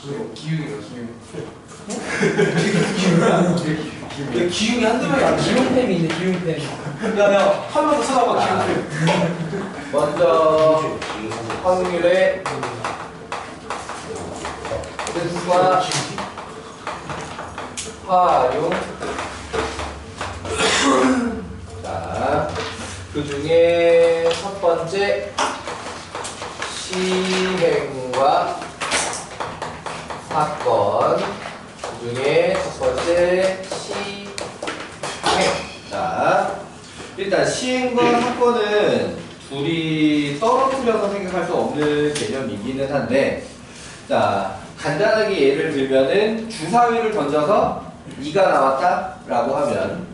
기육이요, 기육. 기흉이 한두 명이 안 돼. 기용템이 있네, 기용템. 야야 한 번 더 찾아봐 기흉. 먼저 확률의 뜻과 활용. 자, 그 중에 첫 번째 시행과 사건. 그 중에 첫 번째 시행. 자, 일단 시행과 사건은 둘이 떨어뜨려서 생각할 수 없는 개념이기는 한데, 자, 간단하게 예를 들면은 주사위를 던져서 2가 나왔다라고 하면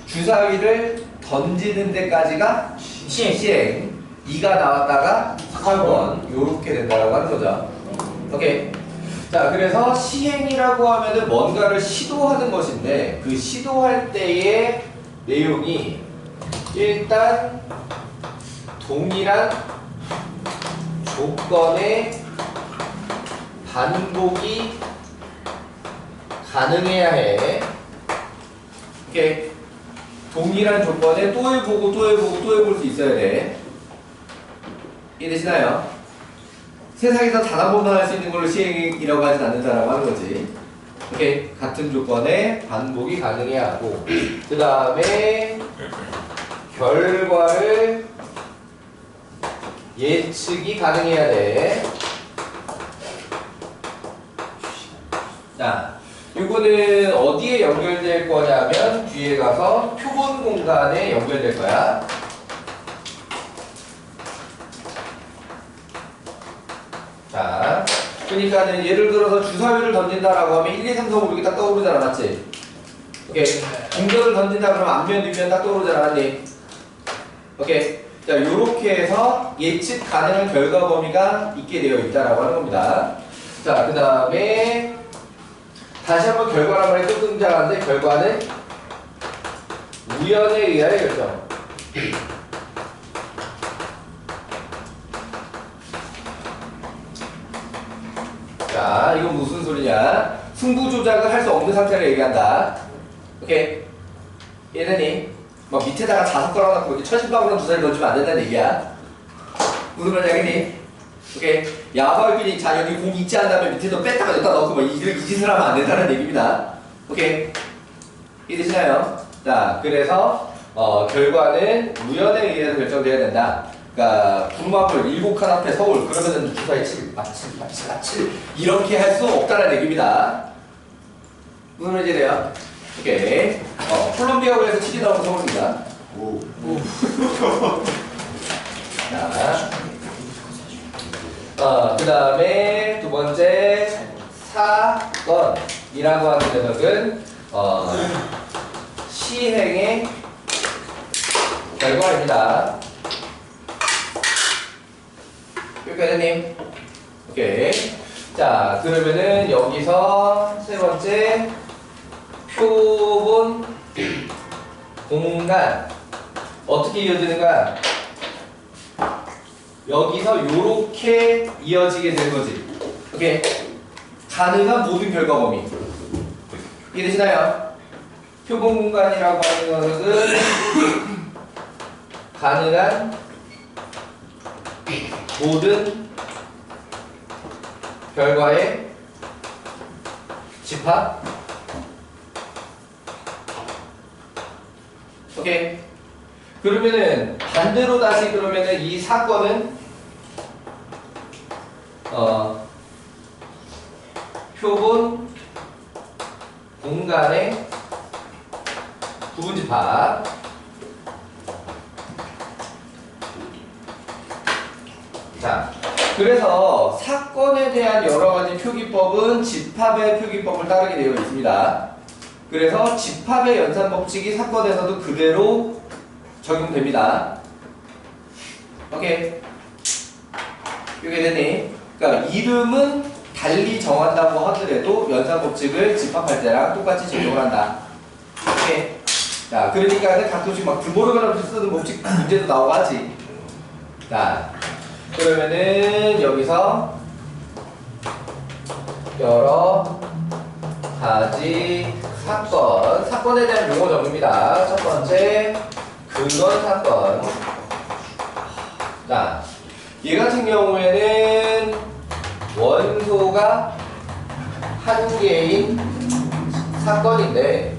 주사위를 던지는 데까지가 시행, 2가 나왔다가 사건, 요렇게 된다라고 하는 거죠. 오케이. 자, 그래서 시행이라고 하면은 뭔가를 시도하는 것인데, 그 시도할 때의 내용이 일단 동일한 조건의 반복이 가능해야 해. 오케이. 동일한 조건에 또 해보고 또 해보고 또 해볼 수 있어야 돼. 이해되시나요? 세상에서 단 한 번만 할 수 있는 걸로 시행이라고 하진 않는다라고 하는 거지. 오케이. 같은 조건에 반복이 가능해야 하고, 그 다음에 결과를 예측이 가능해야 돼. 자, 이거는 어디에 연결될 거냐면 뒤에 가서 표본 공간에 연결될 거야. 자, 그러니까는 예를 들어서 주사위를 던진다라고 하면 1, 2, 3, 4, 5 이렇게 딱 떠오르잖아, 맞지? 오케이. 공격을 던진다 그러면 앞면, 뒷면 딱 떠오르잖아, 맞니? 오케이. 자, 요렇게 해서 예측 가능한 결과 범위가 있게 되어 있다라고 하는 겁니다. 자, 그 다음에 다시 한번 결과란 말이 또 등장하는데, 결과는 우연에 의하여 결정. 자, 이건 무슨 소리냐? 승부 조작을 할 수 없는 상태를 얘기한다. 오케이. 얘네니 막 밑에다가 자석 걸어놓고 이렇게 천신방으로 주사를 던지면 안 된다는 얘기야. 무슨 말이야, 알겠니? 오케이. 야발끼리 자 여기 공 있지 않다면 밑에도 뺐다가 여기다 넣고 뭐 이 짓을 하면 안 된다는 얘기입니다. 오케이. 이해되시나요? 자, 그래서 결과는 우연에 의해서 결정돼야 된다. 그러니까 구름화물 7칸 앞에 서울 그러면은 주사위 7 맞칠 이렇게 할 수 없다는 얘기입니다. 무슨 말인지 돼요? 오케이. 콜롬비아구에서 7이 나오면 서울입니다. 오. 자, 그 다음에 두 번째 사건이라고 하는 녀석은 시행의 결과입니다. 교수님. 오케이. 자, 그러면은 여기서 세 번째 표본 공간 어떻게 이어지는가? 여기서 요렇게 이어지게 된 거지. 오케이. 가능한 모든 결과 범위. 이해되시나요? 표본 공간이라고 하는 것은 가능한 모든 결과의 집합. 오케이. 그러면은 반대로 다시 그러면은 이 사건은 표본 공간의 부분 집합. 자, 그래서 사건에 대한 여러 가지 표기법은 집합의 표기법을 따르게 되어 있습니다. 그래서 집합의 연산 법칙이 사건에서도 그대로 적용됩니다. 오케이. 이게 되니? 그러니까 이름은 달리 정한다고 하더라도 연산 법칙을 집합할 때랑 똑같이 적용을 한다. 오케이. 자, 그러니까 가끔씩 막 드모르가나 쓰는 법칙 문제도 나오고 하지. 자, 그러면은 여기서 여러 가지 사건. 사건에 대한 용어 정의입니다. 첫 번째, 근원 사건. 자, 얘 같은 경우에는 원소가 한 개인 사건인데,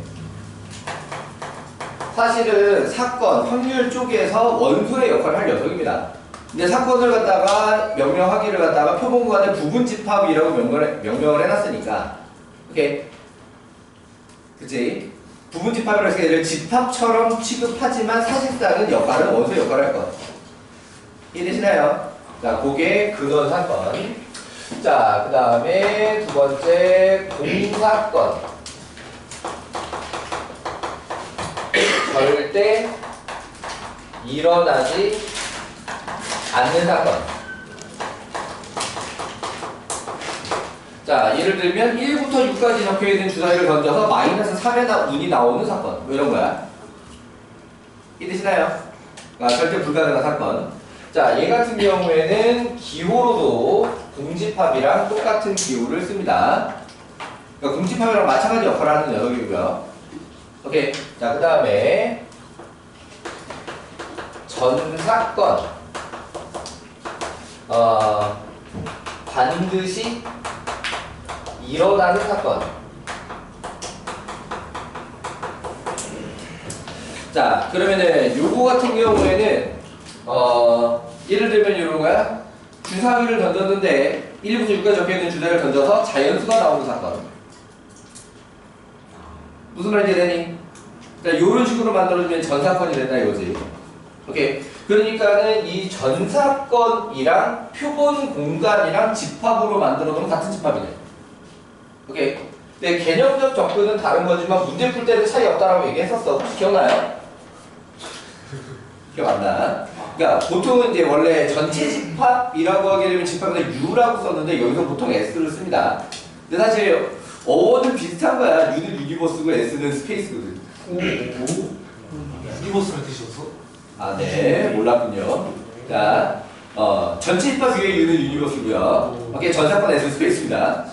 사실은 사건, 확률 쪽에서 원소의 역할을 할 녀석입니다. 근데 사건을 갖다가 명령하기를 갖다가 표본간의 부분 집합이라고 명령을 해놨으니까, 오케이, 그치? 부분 집합이라고 해서 얘를 집합처럼 취급하지만 사실상은 역할은 원소의 역할을 할 것. 이해되시나요? 자, 그게 근원 사건. 자, 그 다음에 두 번째 공사건. 절대 일어나지 않는 사건. 자, 예를 들면 1부터 6까지 적혀있는 주사위를 던져서 마이너스 3의 운이 나오는 사건. 뭐 이런 거야. 이해되시나요? 절대 불가능한 사건. 자, 얘 같은 경우에는 기호로도 공집합이랑 똑같은 기호를 씁니다. 그러니까 공집합이랑 마찬가지 역할을 하는 녀석이고요. 오케이. 자, 그 다음에 전사건. 반드시 일어나는 사건. 자, 그러면은 요거 같은 경우에는 예를 들면 이런 거야. 주사위를 던졌는데 1부터 6까지 적혀있는 주사위를 던져서 자연수가 나오는 사건. 무슨 말인지 되니? 자, 요런 식으로 만들어주면 전사건이 된다 이거지. 오케이. 그러니까는 이 전사건이랑 표본 공간이랑 집합으로 만들어놓은 같은 집합이네. 오케이. 근데 개념적 접근은 다른 거지만 문제 풀 때는 차이 없다라고 얘기했었어. 혹시 기억나요? 기억 안 나? 그러니까 보통은 이제 원래 전체 집합이라고 하게 되면 집합에서 U라고 썼는데 여기서 보통 S를 씁니다. 근데 사실 어원은 비슷한 거야. U는 유니버스고 S는 스페이스거든. 유니버스라는 뜻이었어? 아, 네. 몰랐군요. 자, 전체 집합 위에 U는 유니버스고요. 오케이, 전사건 S 스페이스입니다.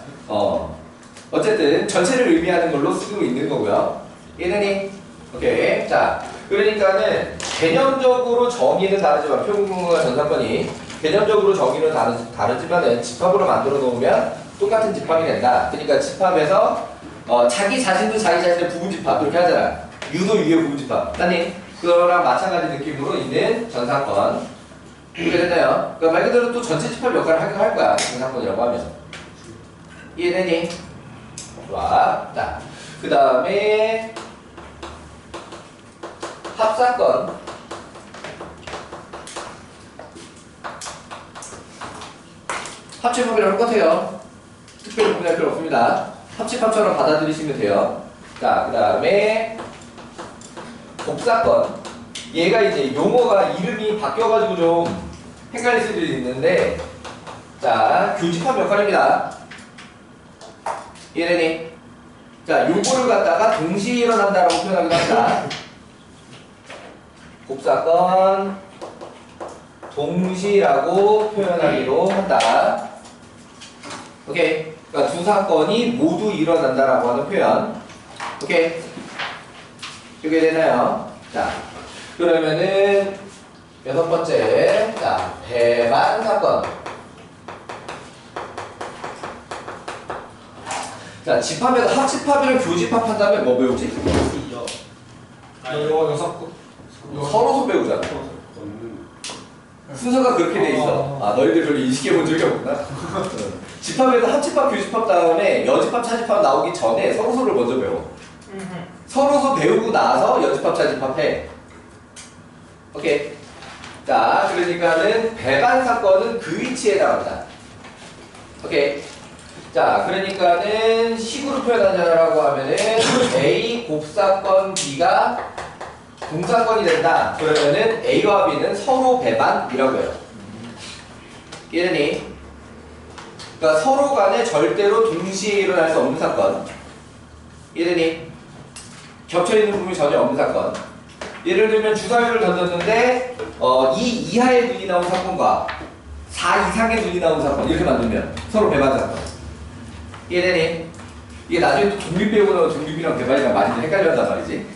어쨌든 전체를 의미하는 걸로 쓰고 있는 거고요. 이해되니? 오케이. 자, 그러니까는 개념적으로 정의는 다르지만 표본공간과 전사건이 개념적으로 정의는 다르지만은 집합으로 만들어 놓으면 똑같은 집합이 된다. 그러니까 집합에서 자기 자신도 자기 자신의 부분 집합 이렇게 하잖아. U도 U의 부분 집합. 아니, 그거랑 마찬가지 느낌으로 있는 전사건. 이해가 됐나요? 그러니까 말 그대로 또 전체 집합 역할을 하긴 할 거야. 전사건이라고 하면. 이해되니? 좋아. 자, 그 다음에 합사건. 합집합이랑 똑같아요. 특별히 고민할 필요 없습니다. 합집합처럼 받아들이시면 돼요. 자, 그 다음에 곱사건. 얘가 이제 용어가 이름이 바뀌어가지고 좀 헷갈릴 수도 있는데, 자, 교집합 역할입니다. 이해되니? 자, 요거를 갖다가 동시에 일어난다라고 표현하기도 합니다. 곱사건 동시라고 표현하기로 한다. 오케이. 그러니까 두 사건이 모두 일어난다라고 하는 표현. 오케이. 이게 되나요? 자, 그러면은 여섯 번째, 자, 배반 사건. 자, 집합에서 합집합이랑 교집합 한 다음에 뭐 배우지? 영어 여섯 서로서 배우잖아. 순서가 그렇게 돼 있어. 아, 너희들 별로 인식해 본 적이 없구나. 집합에서 합집합, 교집합 다음에 여집합, 차집합 나오기 전에 서로서를 먼저 배워. 서로서 배우고 나서 여집합, 차집합 해. 오케이. 자, 그러니까는 배반 사건은 그 위치에 해당한다. 오케이. 자, 그러니까는 식으로 표현하자라고 하면은 A 곱사건 B가 공사건이 된다. 그러면은 A와 B는 서로 배반이라고 해요. 이해되니? 그러니까 서로 간에 절대로 동시에 일어날 수 없는 사건. 이해되니? 겹쳐있는 부분이 전혀 없는 사건. 예를 들면 주사위를 던졌는데 2 이하의 눈이 나온 사건과 4 이상의 눈이 나온 사건 이렇게 만들면 서로 배반 사건. 이해되니? 이게 나중에 또 독립 배우고 나면 독립이랑 배반이랑 많이 헷갈린단 말이지.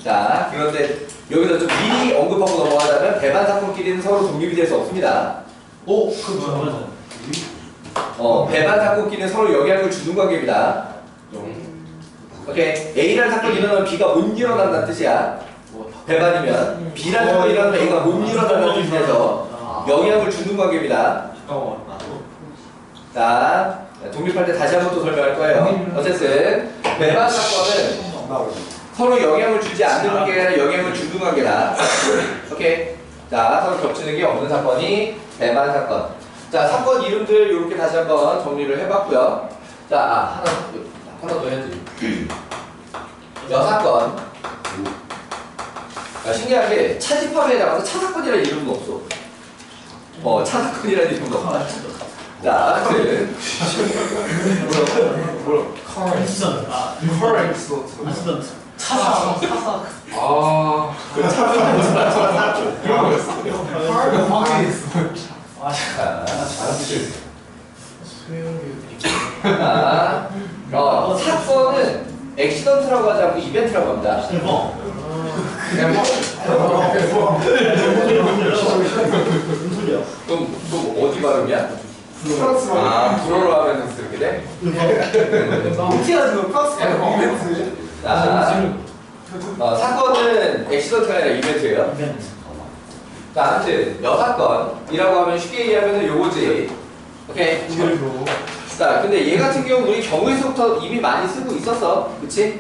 자, 그런데 여기서 좀 미리 언급하고 넘어가자면 배반 사건끼리는 서로 독립이 될 수 없습니다. 그거 맞아. 배반 사건끼리는 서로 영향을 주는 관계입니다. 오케이. A라는 사건이 일어나면 B가 못 일어난다는 뜻이야. 배반이면 B라는 사건이 일어나면 A가 못 일어난다는 뜻에서 영향을 주는 관계입니다. 자, 독립할 때 다시 한번 또 설명할 거예요. 어쨌든 배반 사건은 서로 영향을 주지 않는 관계가 아니라 영향을 주는 관계다. 오케이. 자, 서로 겹치는 게 없는 사건이 배반 사건. 자, 사건 이름들 이렇게 다시 한번 정리를 해봤고요. 자, 하나 더 해야지. 여사건. 신기한 게 차집합에 나가서 차사건이라는 이름도 없어. 차사건이라는 이름도 없다. 자, 아무튼 인스턴트. 인스턴트. 차사. 그런 거였어. 사건은 액시던트라고 하지 않고 이벤트라고 합니다. 그럼 어디 발음이야? 불어로 하면 그렇게 돼? 어떻게 하는 거? 플러스 사건은 액시던트가 아니라 이벤트예요. 자, 아무튼 여사건이라고 하면 쉽게 얘기하면 요거지. 오케이. 자, 근데 얘 같은 경우 우리 경우에서부터 이미 많이 쓰고 있었어. 그치?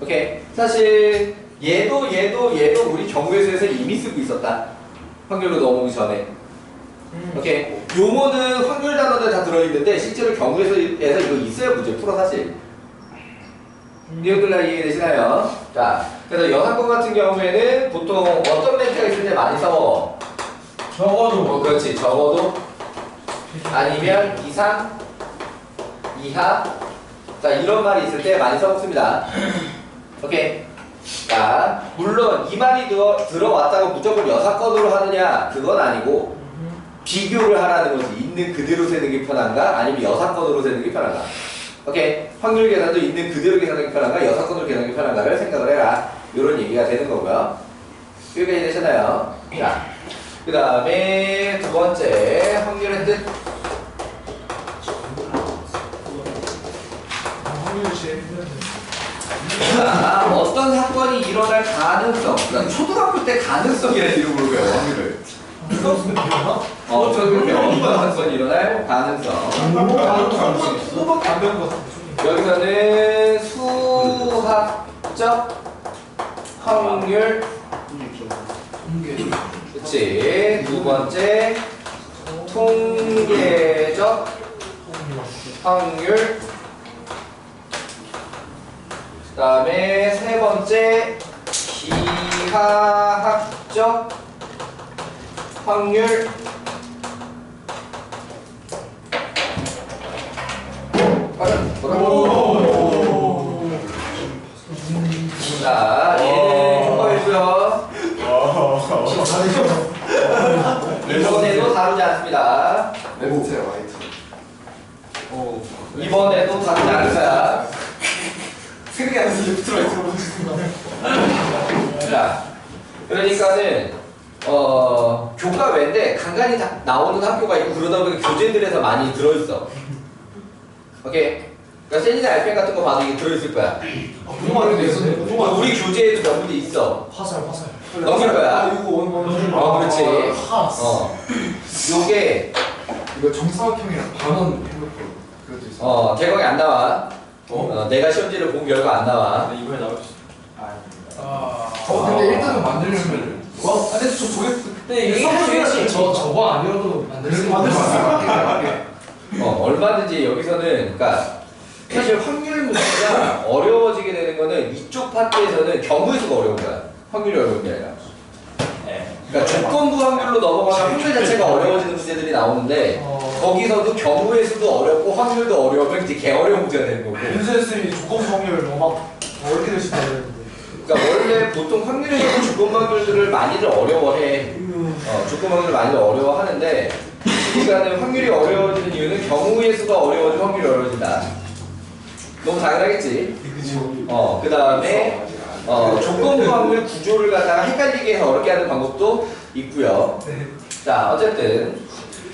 오케이. 사실 얘도 우리 경우에서에서 이미 쓰고 있었다. 확률로 넘어오기 전에. 오케이. 요거는 확률 단어들 다 들어있는데 실제로 경우에서 이거 있어요. 문제 풀어 사실. 이것들 이해되시나요? 자, 그래서 여사건 같은 경우에는 보통 어떤 멘트가 있을 때 많이 써? 적어도. 그렇지. 적어도 아니면 이상, 이하. 자, 이런 말이 있을 때 많이 써먹습니다. 오케이. 자, 물론 이 말이 들어왔다고 무조건 여사건으로 하느냐? 그건 아니고 비교를 하라는 거지. 있는 그대로 세는 게 편한가? 아니면 여사건으로 세는 게 편한가? 오케이. 확률 계산도 있는 그대로 계산하는 게 편한가? 여사건으로 계산하는 게 편한가를 생각을 해라. 이런 얘기가 되는 거고요. 여기까지 되셨나요? 자, 그 다음에 두 번째 확률의 뜻. 자, 어떤 사건이 일어날 가능성. 그러니까 초등학교 때 가능성이라는 이름으로 배워, 확률을. 어떤 사건이 일어날 가능성. 여기서는 수학적 확률. 그치. 두 번째, 통계적 확률. 그 다음에 세 번째, 기하학적 확률. 자, 얘는 흉거이고요. 이번에도 다루지 않습니다. 이번에도 다루지 않을 거야. 생각이 안 나서 이제 들어있어. 자, 그러니까는 교과 외인데 간간히 다 나오는 학교가 있고 그러다 보니까 교재들에서 많이 들어있어. 오케이. 그러니까 세니나 알펜 같은 거 봐도 이게 들어있을 거야. 우리 교재에도 몇 문제 있어. 화살. 넘길 거야. 이거 그렇지. 요게 이거 정사각형이랑 반원 해놓고 그것도 있어. 개각이 안 나와. 내가 시험지를 본 결과 안 나와. 이번에 나올 수 있어. 근데 일단은 만들려면 근데 근데 이게 사실 저거 아니어도 만들 수 있어. 얼마든지 여기서는 그러니까 사실 확률 문제가 어려워지게 되는 거는 이쪽 파트에서는 경우에서가 어려운 거야. 확률이 어려운 게 아니라. 그러니까 조건부 확률로 넘어가면 확률 자체가 어려워지는 문제들이 나오는데 거기서도 경우에서도 어렵고 확률도 어려우면 이제 개 어려운 문제가 되는 거고. 윤세쌤이 조건 확률 막 어렵게 될 수 있다는데. 그러니까 원래 보통 확률에서 조건 확률들을 많이들 어려워해. 조건 확률을 많이들 어려워하는데 우리가 확률이 어려워지는 이유는 경우의 수가 어려워지면 확률이 어려워진다. 너무 당연하겠지? 그 다음에 조건부 확률 구조를 갖다가 헷갈리게 해서 어렵게 하는 방법도 있고요. 자, 어쨌든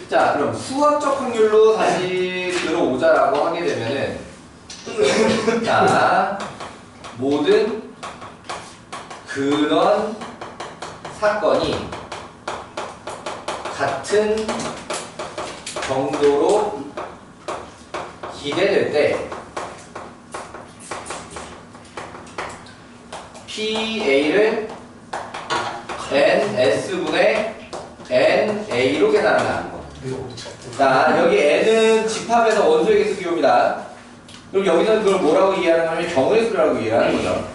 자, 그럼 수학적 확률로 다시 들어오자라고 하게 되면은 자, 모든 근원 사건이 같은 정도로 기대될 때 PA를 NS분의 NA로 계산한다. 자, 여기 N은 집합에서 원소의 개수 기호입니다. 그럼 여기서는 그걸 뭐라고 이해하는 거냐면 경우의 수라고 이해하는 거죠.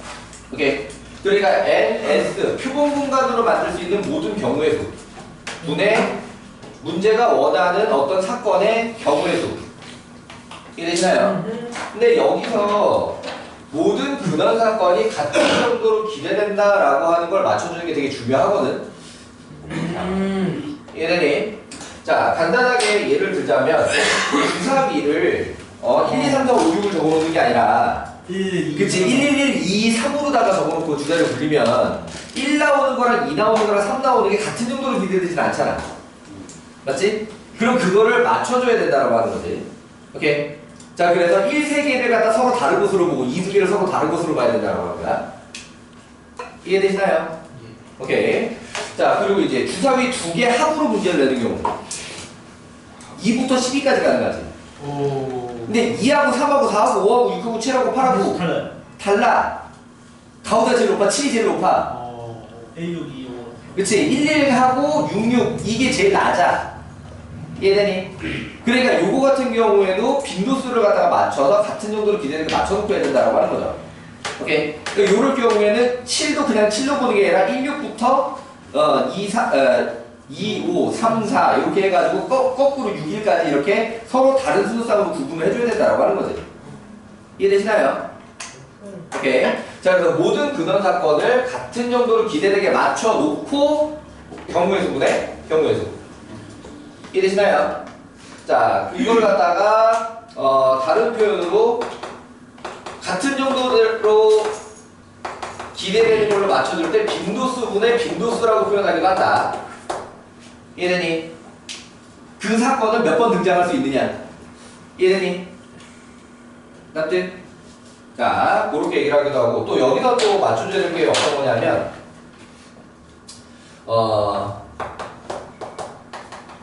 오케이. 그러니까 NS, 표본 공간으로 만들 수 있는 모든 경우의 수 분의 문제가 원하는 어떤 사건의 경우의 수. 이해되시나요? 근데 여기서 모든 근원 사건이 같은 정도로 기대된다라고 하는 걸 맞춰주는 게 되게 중요하거든. 이해되니? 자, 간단하게 예를 들자면 주사위를 1, 2, 3, 4, 5, 6을 적어놓는 게 아니라 그치, 1, 1, 1, 2, 3으로다가 적어놓고 주사위를 굴리면 1 나오는 거랑 2 나오는 거랑 3 나오는 게 같은 정도로 기대되진 않잖아. 맞지? 그럼 그거를 맞춰줘야 된다라고 하는 거지. 오케이? 자, 그래서 1, 3개를 갖다 서로 다른 곳으로 보고 2, 2개를 서로 다른 곳으로 봐야 된다라고 하는 거야. 이해되시나요? 오케이. 자, 그리고 이제 주사위 2개 합으로 문제를 내는 경우 2부터 12까지 가는 거지. 근데 2하고 3하고 4하고 5하고 6하고 7하고 8하고 달라. 가운데 제일 높아, 7이 제일 높아. 1, 6, 2, 5. 그치? 11하고 66 이게 제일 낮아. 이해되니? 그러니까 요거 같은 경우에도 빈도수를 갖다가 맞춰서 같은 정도로 기대되는 거 맞춰놓고 해야 된다고 하는 거죠. 오케이? 그러니까 요럴 경우에는 7도 그냥 7로 보는 게 아니라 16부터 2, 5, 3, 4 이렇게 해가지고 거꾸로 6일까지 이렇게 서로 다른 순서상으로 구분을 해줘야 된다고 하는 거지. 이해되시나요? 오케이. 자, 그래서 모든 근원 사건을 같은 정도로 기대되게 맞춰놓고 경우의 수분에 경우의 수. 이해되시나요? 자, 이걸 갖다가 다른 표현으로 같은 정도로 기대되는 걸로 맞춰줄 때 빈도수분의 빈도수라고 표현하기도 한다. 이해되니? 그 사건은 몇 번 등장할 수 있느냐? 이해되니? 납득? 자, 그렇게 얘기를 하기도 하고 또 여기서 또 맞춰줘야 될 게 어떤 거냐면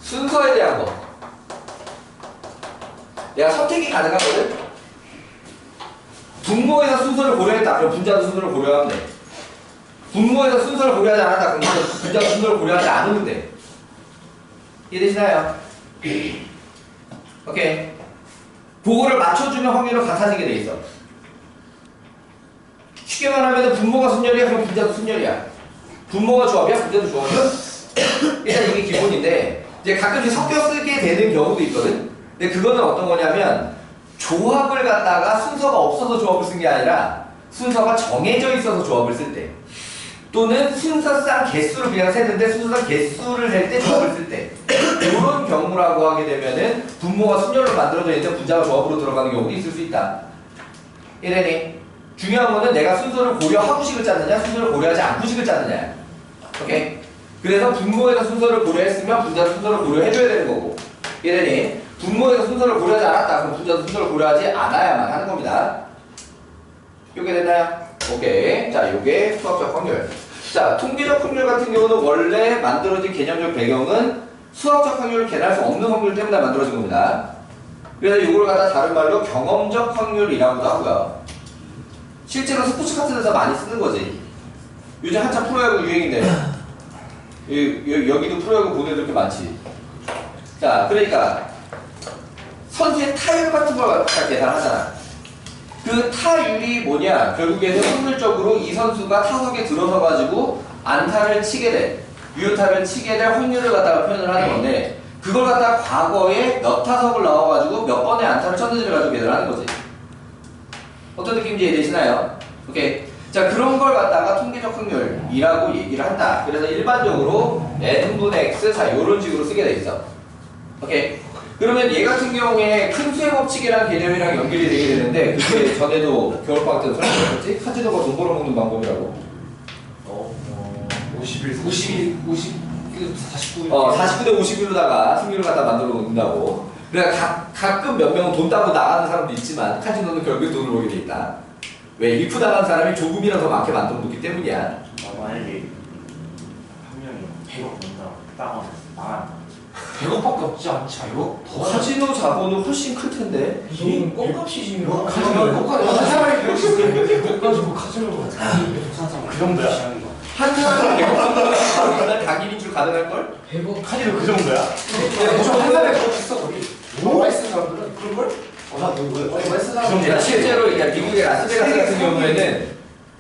순서에 대한 거. 내가 선택이 가능하거든? 분모에서 순서를 고려했다. 그럼 분자도 순서를 고려하면 돼. 분모에서 순서를 고려하지 않았다. 그럼 분자도 순서를 고려하지 않으면 돼. 이해되시나요? 오케이. 그거를 맞춰주면 확률은 같아지게 돼 있어. 쉽게 말하면 분모가 순열이야. 그럼 분자도 순열이야. 분모가 조합이야. 분자도 조합이야. 일단 이게 기본인데 이제 가끔씩 섞여 쓰게 되는 경우도 있거든. 근데 그거는 어떤 거냐면 조합을 갖다가 순서가 없어서 조합을 쓴 게 아니라 순서가 정해져 있어서 조합을 쓸 때 또는 순서상 개수를 그냥 세는데 순서상 개수를 셀 때 조합을 쓸 때 이런 경우라고 하게 되면은 분모가 순열로 만들어져 있는데 분자가 조합으로 들어가는 경우도 있을 수 있다. 이래니 중요한 거는 내가 순서를 고려하고 식을 짰느냐 순서를 고려하지 않고 식을 짰느냐. 오케이? 그래서 분모에서 순서를 고려했으면 분자도 순서를 고려해줘야 되는 거고 이래니 분모에서 순서를 고려하지 않았다. 그럼 분자도 순서를 고려하지 않아야만 하는 겁니다. 요게 됐나요? 오케이. 자, 요게 수학적 확률. 자, 통계적 확률 같은 경우는 원래 만들어진 개념적 배경은 수학적 확률을 계산할 수 없는 확률 때문에 만들어진 겁니다. 그래서 이걸 갖다 다른 말로 경험적 확률이라고도 하고요. 실제로 스포츠 같은 데서 많이 쓰는 거지. 요즘 한참 프로야구 유행인데 여기도 프로야구 보는 애들 이렇게 많지. 자, 그러니까 선수의 타율 같은 걸 갖다 계산하잖아. 그 타율이 뭐냐? 결국에는 확률적으로 이 선수가 타석에 들어서 가지고 안타를 치게 돼, 유효타를 치게 될 확률을 갖다가 표현을 하는 건데 그걸 갖다가 과거에 몇 타석을 넣어가지고 몇 번의 안타를 쳤는지를 가지고 계산을 하는 거지. 어떤 느낌인지 이해되시나요? 오케이. 자, 그런 걸 갖다가 통계적 확률이라고 얘기를 한다. 그래서 일반적으로 n분의 x, 자, 요런 식으로 쓰게 돼 있어. 오케이. 그러면 얘 같은 경우에 큰 수의 법칙이라는 개념이랑 연결이 되게 되는데 그게 전에도 겨울방학 때도 설명했지? 카지노가 돈 벌어먹는 방법이라고. 49대 51로다가 승률을 갖다 만들어 놓는다고. 그러니까 가끔 몇 명은 돈 따고 나가는 사람도 있지만 카지노는 결국에 돈을 벌게 돼 있다. 왜? 일프 당한 사람이 조금이라도 더 많게 만들어 놓기 때문이야. 만약에 한 명이 100억 낸다 땅을 나간다 100억밖에 없지 않지 이거? 카지노 자본은 훨씬 클 텐데. 이건 껌값이지 뭐, 카지노 껌값이 한 사람이 100억 가지고 카지노가 그 정도야 하는 거 한 사람이 100억 정도면 각인 인출 가능할걸? 100억 카지노 그 정도야? 한 사람에 100억 있어 거기 많이 쓰는 사람들은 그럴걸? 많이 쓰는 사람들은 실제로 미국의 라스베가스 같은 경우에는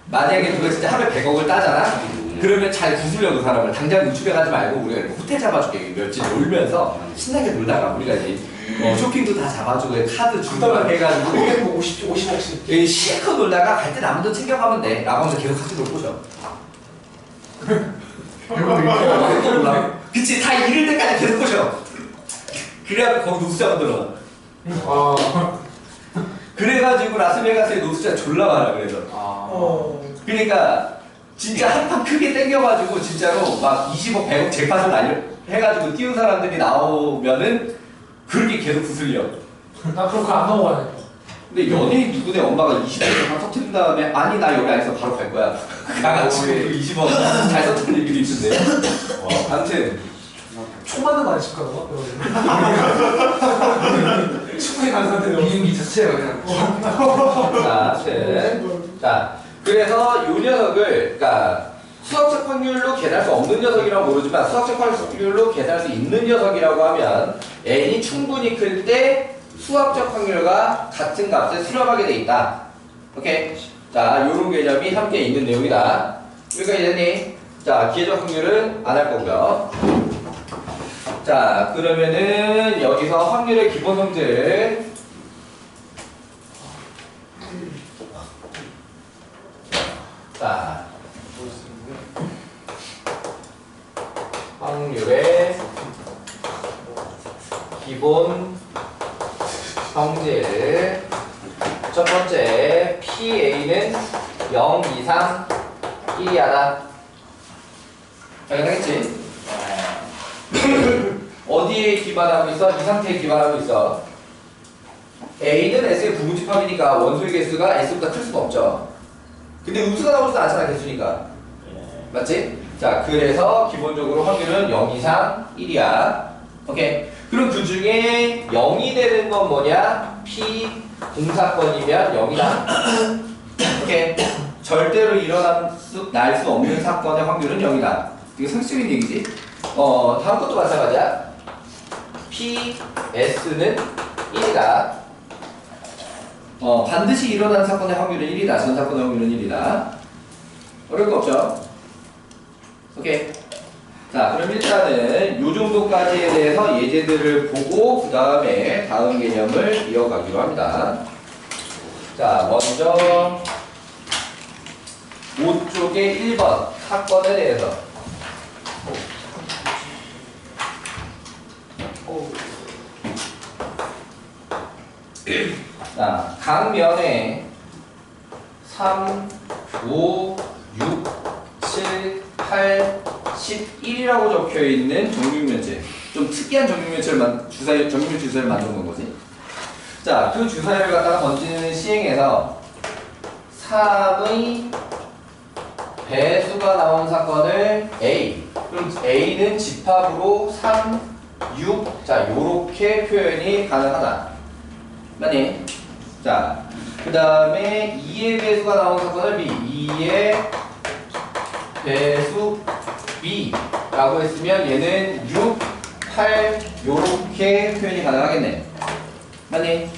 만약에 누가 진짜 하루에 100억을 따잖아? 그러면 잘 구슬려고 사람을 당장 유출해 가지 말고 우리가 이렇게 호텔 잡아줄게 며칠 놀면서 신나게 놀다가 우리가 이제 쇼핑도 다 잡아주고 카드 주다가 해가지고 그게 뭐 50억씩 실컷 놀다가 갈 때 남은 돈 챙겨가면 돼 라고 하면서 계속 카드 놀고 셔 그치 다 잃을 때까지 계속 꼬셔 그래야 거기 노숙자 만들어 그래가지고 라스베가스에 노숙자 졸라 많아 그래서 그러니까 진짜 한판 크게 땡겨가지고 진짜로 막 20억 100억 잭팟을 해가지고 띄운 사람들이 나오면은 그렇게 계속 구슬려. 나 그럼 그거 안 넘어가네 근데 연예인 누구네 엄마가 20억 다 터뜨린 다음에 아니 나 여기 안에서 바로 갈 거야 가가지고 20억 잘 썼던 얘기도 있던데 아무튼 총 맞는 거 아니실까 너? 충분히 가능한데 비행기 자체가 그냥 자 그래서 이 녀석을 그러니까 수학적 확률로 계산할 수 없는 녀석이라고 모르지만 수학적 확률로 계산할 수 있는 녀석이라고 하면 n이 충분히 클 때 수학적 확률과 같은 값을 수렴하게 돼 있다. 오케이. 자, 요런 개념이 함께 있는 내용이다. 여기까지 됐니? 자, 기회적 확률은 안 할 거고요. 자, 그러면은 여기서 확률의 기본 성질. 자, 확률의 기본 성질. 첫 번째, PA는 0 이상 1이 하다. 당연하겠지? 어디에 기반하고 있어? 이 상태에 기반하고 있어. A는 S의 부분집합이니까 원소의 개수가 S보다 클 수가 없죠. 근데 음수가 나오지도 않잖아, 개수니까. 맞지? 자, 그래서 기본적으로 확률은 0 이상 1이야. 오케이. 그럼 그 중에 0이 되는 건 뭐냐? P 공사건이면 0이다. 오케이. 절대로 날 수 없는 사건의 확률은 0이다. 이게 상식적인 얘기지? 다음 것도 마찬가지야. P, S는 1이다. 반드시 일어난 사건의 확률은 1이다. 전 사건의 확률은 1이다. 어려운 거 없죠? 오케이. 자, 그럼 일단은 요 정도까지에 대해서 예제들을 보고 그 다음에 다음 개념을 이어가기로 합니다. 자, 먼저 5쪽의 1번 사건에 대해서 자, 각 면에 3, 5, 6, 7, 8, 11이라고 적혀 있는 정육면체. 좀 특이한 정육면체 주사위를 만들어 놓은 거지. 자, 그 주사위를 갖다가 던지는 시행에서 3의 배수가 나온 사건을 A. 그럼 A는 집합으로 3, 6. 자, 요렇게 표현이 가능하다. 맞니? 자, 그 다음에 2의 배수가 나온 사건을 B. 2의 배수 B라고 했으면 얘는 6, 8 요렇게 표현이 가능하겠네. 맞니?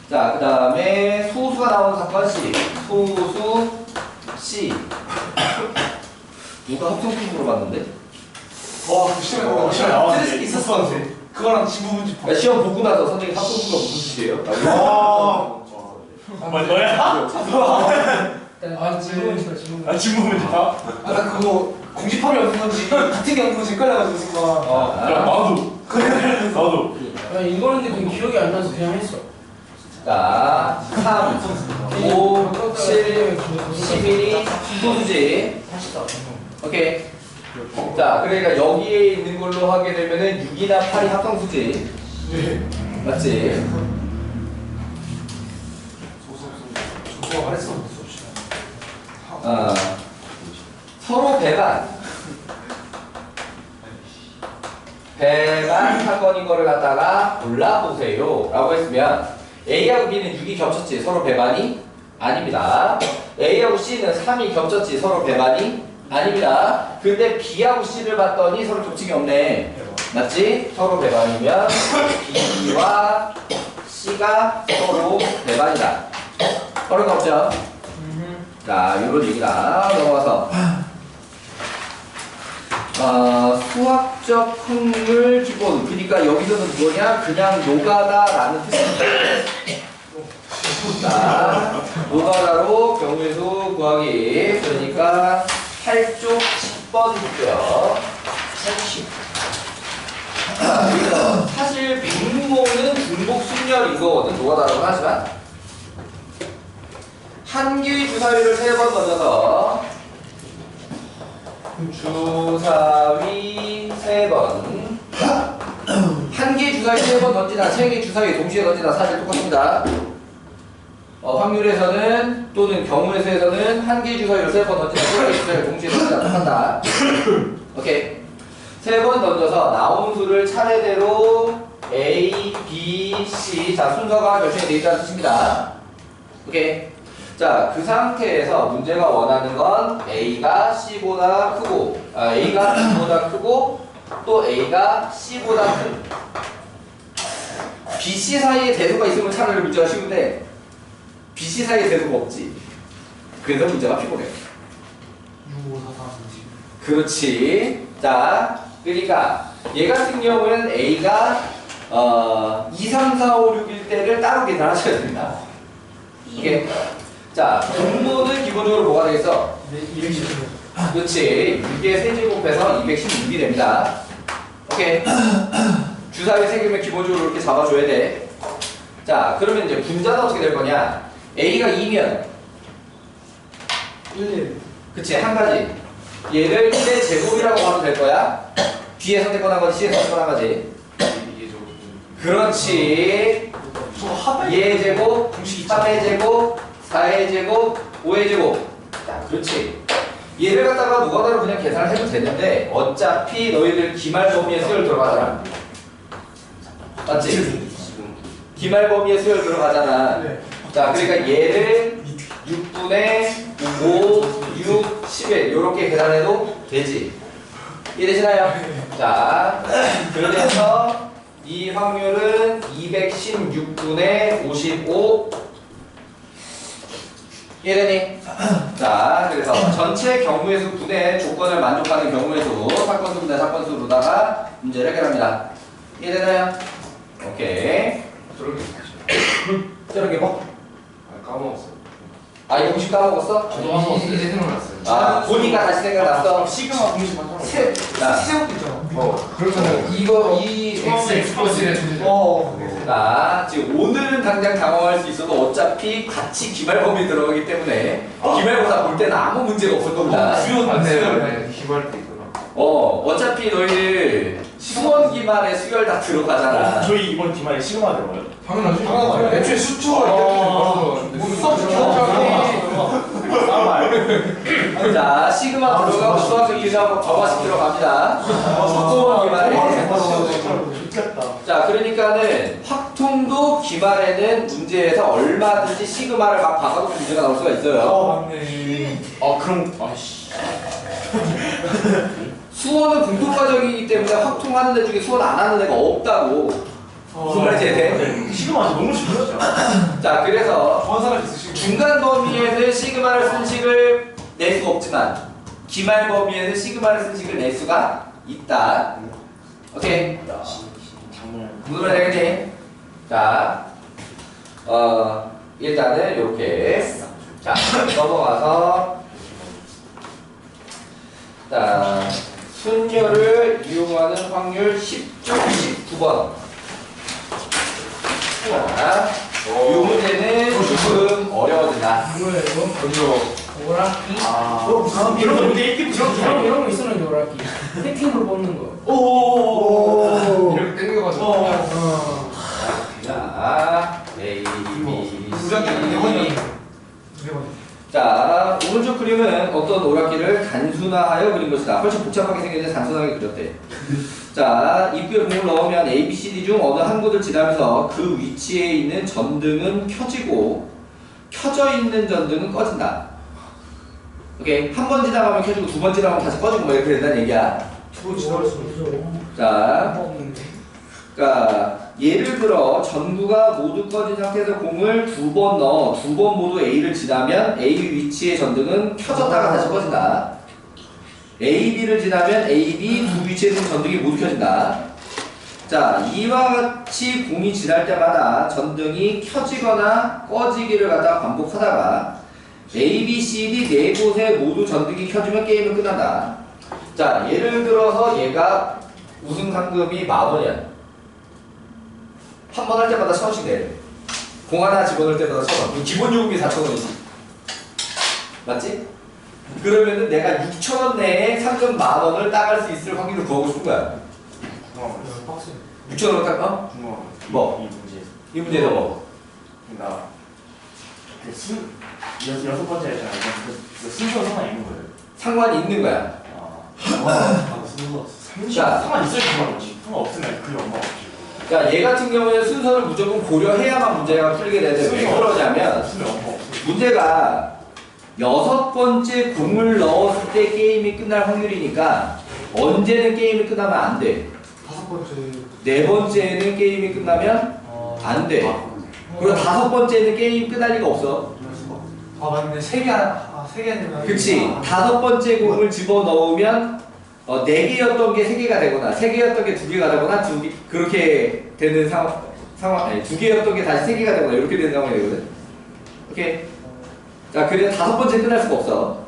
자, 그 다음에 소수가 나온 사건 C. 소수 C. 누가 합성품으로 봤는데? 그 시험에 나왔는데 있었었는데 그거랑 지구분집 야, 시험 보고 나서 선생님 합성품가 무슨 뜻이에요? 정말 너야? 지구분집 지금은 다? 나 그거 공집합이 없는 건지 같은 게 없는 건지 헷갈려가지고 순간 야 나도 나도. 야, 이거는 근데 기억이 안 나서 그냥 했어. 자, 3, 5, 7, 11이 소수지. 오케이. 자, 그러니까 여기에 있는 걸로 하게 되면은 6이나 8이 합성수지. 맞지? 조수가 말했어. 서로 배반 사건인 거를 갖다가 골라보세요 라고 했으면 A하고 B는 6이 겹쳤지 서로 배반이 아닙니다. A하고 C는 3이 겹쳤지 서로 배반이 아닙니다. 근데 B하고 C를 봤더니 서로 겹치기 없네. 맞지? 서로 배반이면 B와 C가 서로 배반이다. 어려운 거 없죠? 자, 요런 얘기다. 넘어가서 수학적 확률 기본. 그러니까 여기서는 뭐냐? 그냥 노가다라는 뜻입니다. 자, 노가다로 경우의 수 구하기. 그러니까 8쪽 10번 있고요. 80. 자, 여기서 사실 백무모는 중복 순열 이거거든. 노가다라고 하지만 한 개의 주사위를 3번 던져서 주사위 3번. 한 개의 주사위 3번 던지나 3개의 주사위 동시에 던지나 사실 똑같습니다. 확률에서는 또는 경우의 수에서는 한 개의 주사위를 3번 던지나 3개의 주사위를 동시에 던지나 똑같다. 오케이. 3번 던져서 나온 수를 차례대로 A, B, C. 자, 순서가 결정이 되어 있다는 뜻입니다. 오케이. 자, 그 상태에서 문제가 원하는 건 A가 C보다 크고, A가 B보다 크고, 또 A가 C보다 큰 B, C 사이에 대수가 있으면 차라리 문제가 쉬운데 B, C 사이에 대수가 없지. 그래서 문제가 피곤해. 6, 5, 4, 4, 5, 그렇지. 자, 그러니까 얘 같은 경우에는 A가 2, 3, 4, 5, 6일 때를 따로 계산하셔야 됩니다. 이게 자, 분모는 기본적으로 뭐가 되겠어? 216. 그렇지. 6의 세제곱해서 216이 됩니다. 오케이. 주사위 3개면 기본적으로 이렇게 잡아줘야 돼. 자, 그러면 이제 분자는 어떻게 될 거냐? A가 2면 1. 그치, 한 가지. 얘를 1의 제곱이라고 봐도 될 거야? B에 선택권한 거지, C에 선택권한 거지. 그렇지. 얘의 제곱, 3의 제곱, 4의 제곱, 5의 제곱. 자, 그렇지. 얘를 갖다가 노가다로 그냥 계산을 해도 되는데 어차피 너희들 기말 범위에 수열 들어가잖아. 맞지? 기말 범위에 수열 들어가잖아. 네. 자, 그러니까 얘를 6분의 5, 6, 11 요렇게 계산해도 되지. 이해되시나요? 자, 그래서 이 확률은 216분의 55. 이해되니? 자, 그래서 전체 경우의 수 분의 조건을 만족하는 경우의 수, 사건수 분의 사건수로다가 문제를 해결합니다. 이해되나요? 오케이. 저렇게 뭐? 까먹었어. 아, 이거 공식 까먹었어? 저도 까먹었어요. 이제 생각났어요. 아, 보니까 다시 생각났어? 시그마 공식 맞잖아. 자, 시제곱도 있잖아. 그렇잖아요. 이 X 플러스를 자, 지금 오늘은 당장 당황할 수 있어도 어차피 같이 기말 범위에 들어가기 때문에 기말고사 볼 때는 아무 문제가 없을 겁니다. 맞네요. 기말 때 있구나. 어차피 너희들 수원 기말에 수열 다 들어가잖아. 저희 이번 기말에 시그마 들어가요? 당연하지. 당연하죠. 애초에 수초가 자, 시그마 들어가고 수학적 기사하고 정화식 들어갑니다. 수원 기말에. 좋겠다. 자, 그러니까는 확통도 기말에는 문제에서 얼마든지 시그마를 막 바꿔도 문제가 나올 수가 있어요. 맞네. 그럼 아씨. 수원은 공통과정이기 때문에 확통하는 애 중에 수원 안 하는 애가 없다고. 무슨 말인지 돼? 시그마 너무 쉽죠? 자, 그래서 좋아하는 사람 있으시고. 중간 범위에는 시그마를 쓴 식을 낼 수가 없지만 기말 범위에는 시그마를 쓴 식을 낼 수가 있다. 오케이? 정말. 무슨 말이 되겠니? 자, 일단은 이렇게. 자, 넘어가서. 자, 순열을 이용하는 확률 10쪽 10. 9번. 자, 이 문제는 조금 어려워진다. 뭐야 이거? 먼저 오락기? 이런 거 문제 읽기 이런 거 있었는데 오락기. 혜택으로 뽑는 거. 오. 이렇게 땡겨가지고 자, A, B, C. 네 자, 오른쪽 그림은 어떤 오락기를 단순화하여 그린 것이다. 훨씬 복잡하게 생겼는데 단순하게 그렸대. 자, 입구에 공을 넣으면 A, B, C, D 중 어느 한 곳을 지나면서 그 위치에 있는 전등은 켜지고 켜져 있는 전등은 꺼진다. 오케이, 한 번 지나가면 켜지고 두 번 지나가면 다시 꺼지고 뭐 이렇게 된다는 얘기야. 두번 지나갈 수 없어. 자, 없는데. 그러니까 예를 들어 전구가 모두 꺼진 상태에서 공을 두 번 넣어 두 번 모두 A를 지나면 A 위치의 전등은 켜졌다가 다시 꺼진다. A, B를 지나면 A, B 두 위치에 있는 전등이 모두 켜진다. 자, 이와 같이 공이 지날 때마다 전등이 켜지거나 꺼지기를 갖다 반복하다가 A, B, C, D 네 곳에 모두 전등이 켜지면 게임은 끝난다. 자, 예를 들어서 얘가 우승 상금이 10,000원이야. 한 번 할 때마다 1,000원씩 내래. 공 하나 집어넣을 때마다 1,000원. 기본 요금이 4,000원이지. 맞지? 그러면은 내가 6,000원 내에 상금 10,000원을 따갈 수 있을 확률을 구하고 싶은 거야. 6,000원 딱, 어? 뭐? 이 문제. 이 문제는 뭐? 그러니까 여섯 번째 했잖아요. 그 순서 상관 있는 거예요. 상관이 있는 거야. 자, 상관 있을 경우는 없지. 상관 없으면 그게 엄마 없지. 자, 얘 같은 경우에는 순서를 무조건 고려해야만 문제가 풀리게 되는데 왜 그러냐면 없으면 엄마 없지. 문제가 6번째 공을 넣었을 때 게임이 끝날 확률이니까 언제는 게임이 끝나면 안 돼. 5번째. 4번째는 게임이 끝나면 안 돼. 그리고 5번째는 게임 끝날 리가 없어. 아 맞네. 세 개 아니면. 그치. 5번째 공을 집어넣으면 4개였던 게 3개가 되거나 3개였던 게 2개가 되거나 그렇게 되는 상황 아니 2개였던 게 다시 3개가 되거나 이렇게 되는 상황이 되거든. 오케이. 자, 그래 5번째 끝날 수가 없어.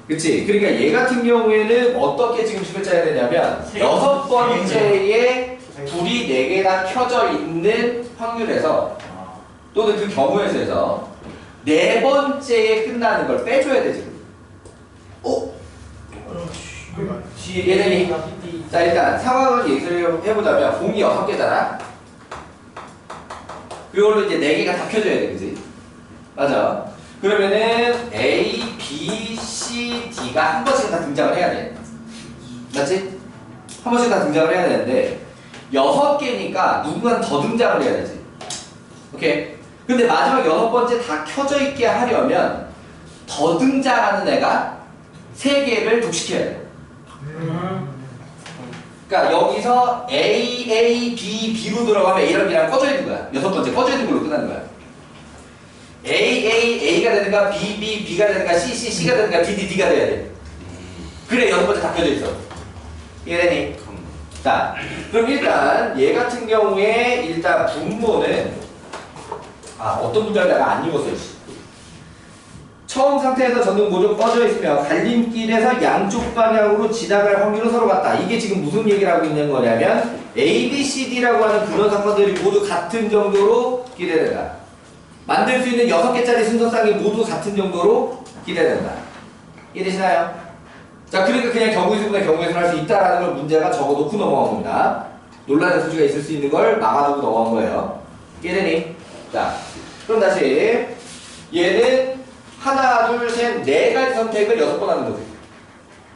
그치. 그러니까 얘 같은 경우에는 어떻게 지금 식을 짜야 되냐면 6번째에 불이 4개가 켜져 있는 확률에서 또는 그 경우에서 해서 4번째에 끝나는 걸 빼줘야 돼 지금. 얘들이 자 일단 상황을 얘기를 해보자면 공이 6개잖아. 그걸로 이제 4개가 다 켜져야 돼, 그치? 맞아. 그러면은 A, B, C, D가 한 번씩 다 등장을 해야 돼. 맞지? 한 번씩 다 등장을 해야 되는데 6개니까 누군가 더 등장을 해야 되지. 오케이? 근데 마지막 6번째 다 켜져 있게 하려면 더 등장하는 애가 3개를 독식해야 돼. 그러니까 여기서 A, A, B, B로 들어가면 A랑 B랑 꺼져 있는 거야. 6번째 꺼져 있는 걸로 끝나는 거야. A, A, A가 되는가, B, B, B가 되는가, C, C, C가 되는가, D, D, D가 돼야 돼. 그래 6번째 다 켜져 있어. 이해되니? 자, 그럼 일단 얘 같은 경우에 일단 분모는 어떤 문장을 내가 안 읽었어요. 처음 상태에서 전등 모두 꺼져 있으며 갈림길에서 양쪽 방향으로 지나갈 확률은 서로 같다. 이게 지금 무슨 얘기를 하고 있는 거냐면 A, B, C, D라고 하는 그런 사건들이 모두 같은 정도로 기대된다. 만들 수 있는 6개짜리 순서쌍이 모두 같은 정도로 기대된다. 이해되시나요? 자, 그러니까 그냥 경우의수분의 경우의수를 할 수 있다라는 걸 문제가 적어놓고 넘어간 겁니다. 논란의 소지가 있을 수 있는 걸 막아두고 넘어간 거예요. 이해되니? 자, 그럼 다시 얘는 하나, 둘, 셋, 4가지 선택을 6번 하는 거지.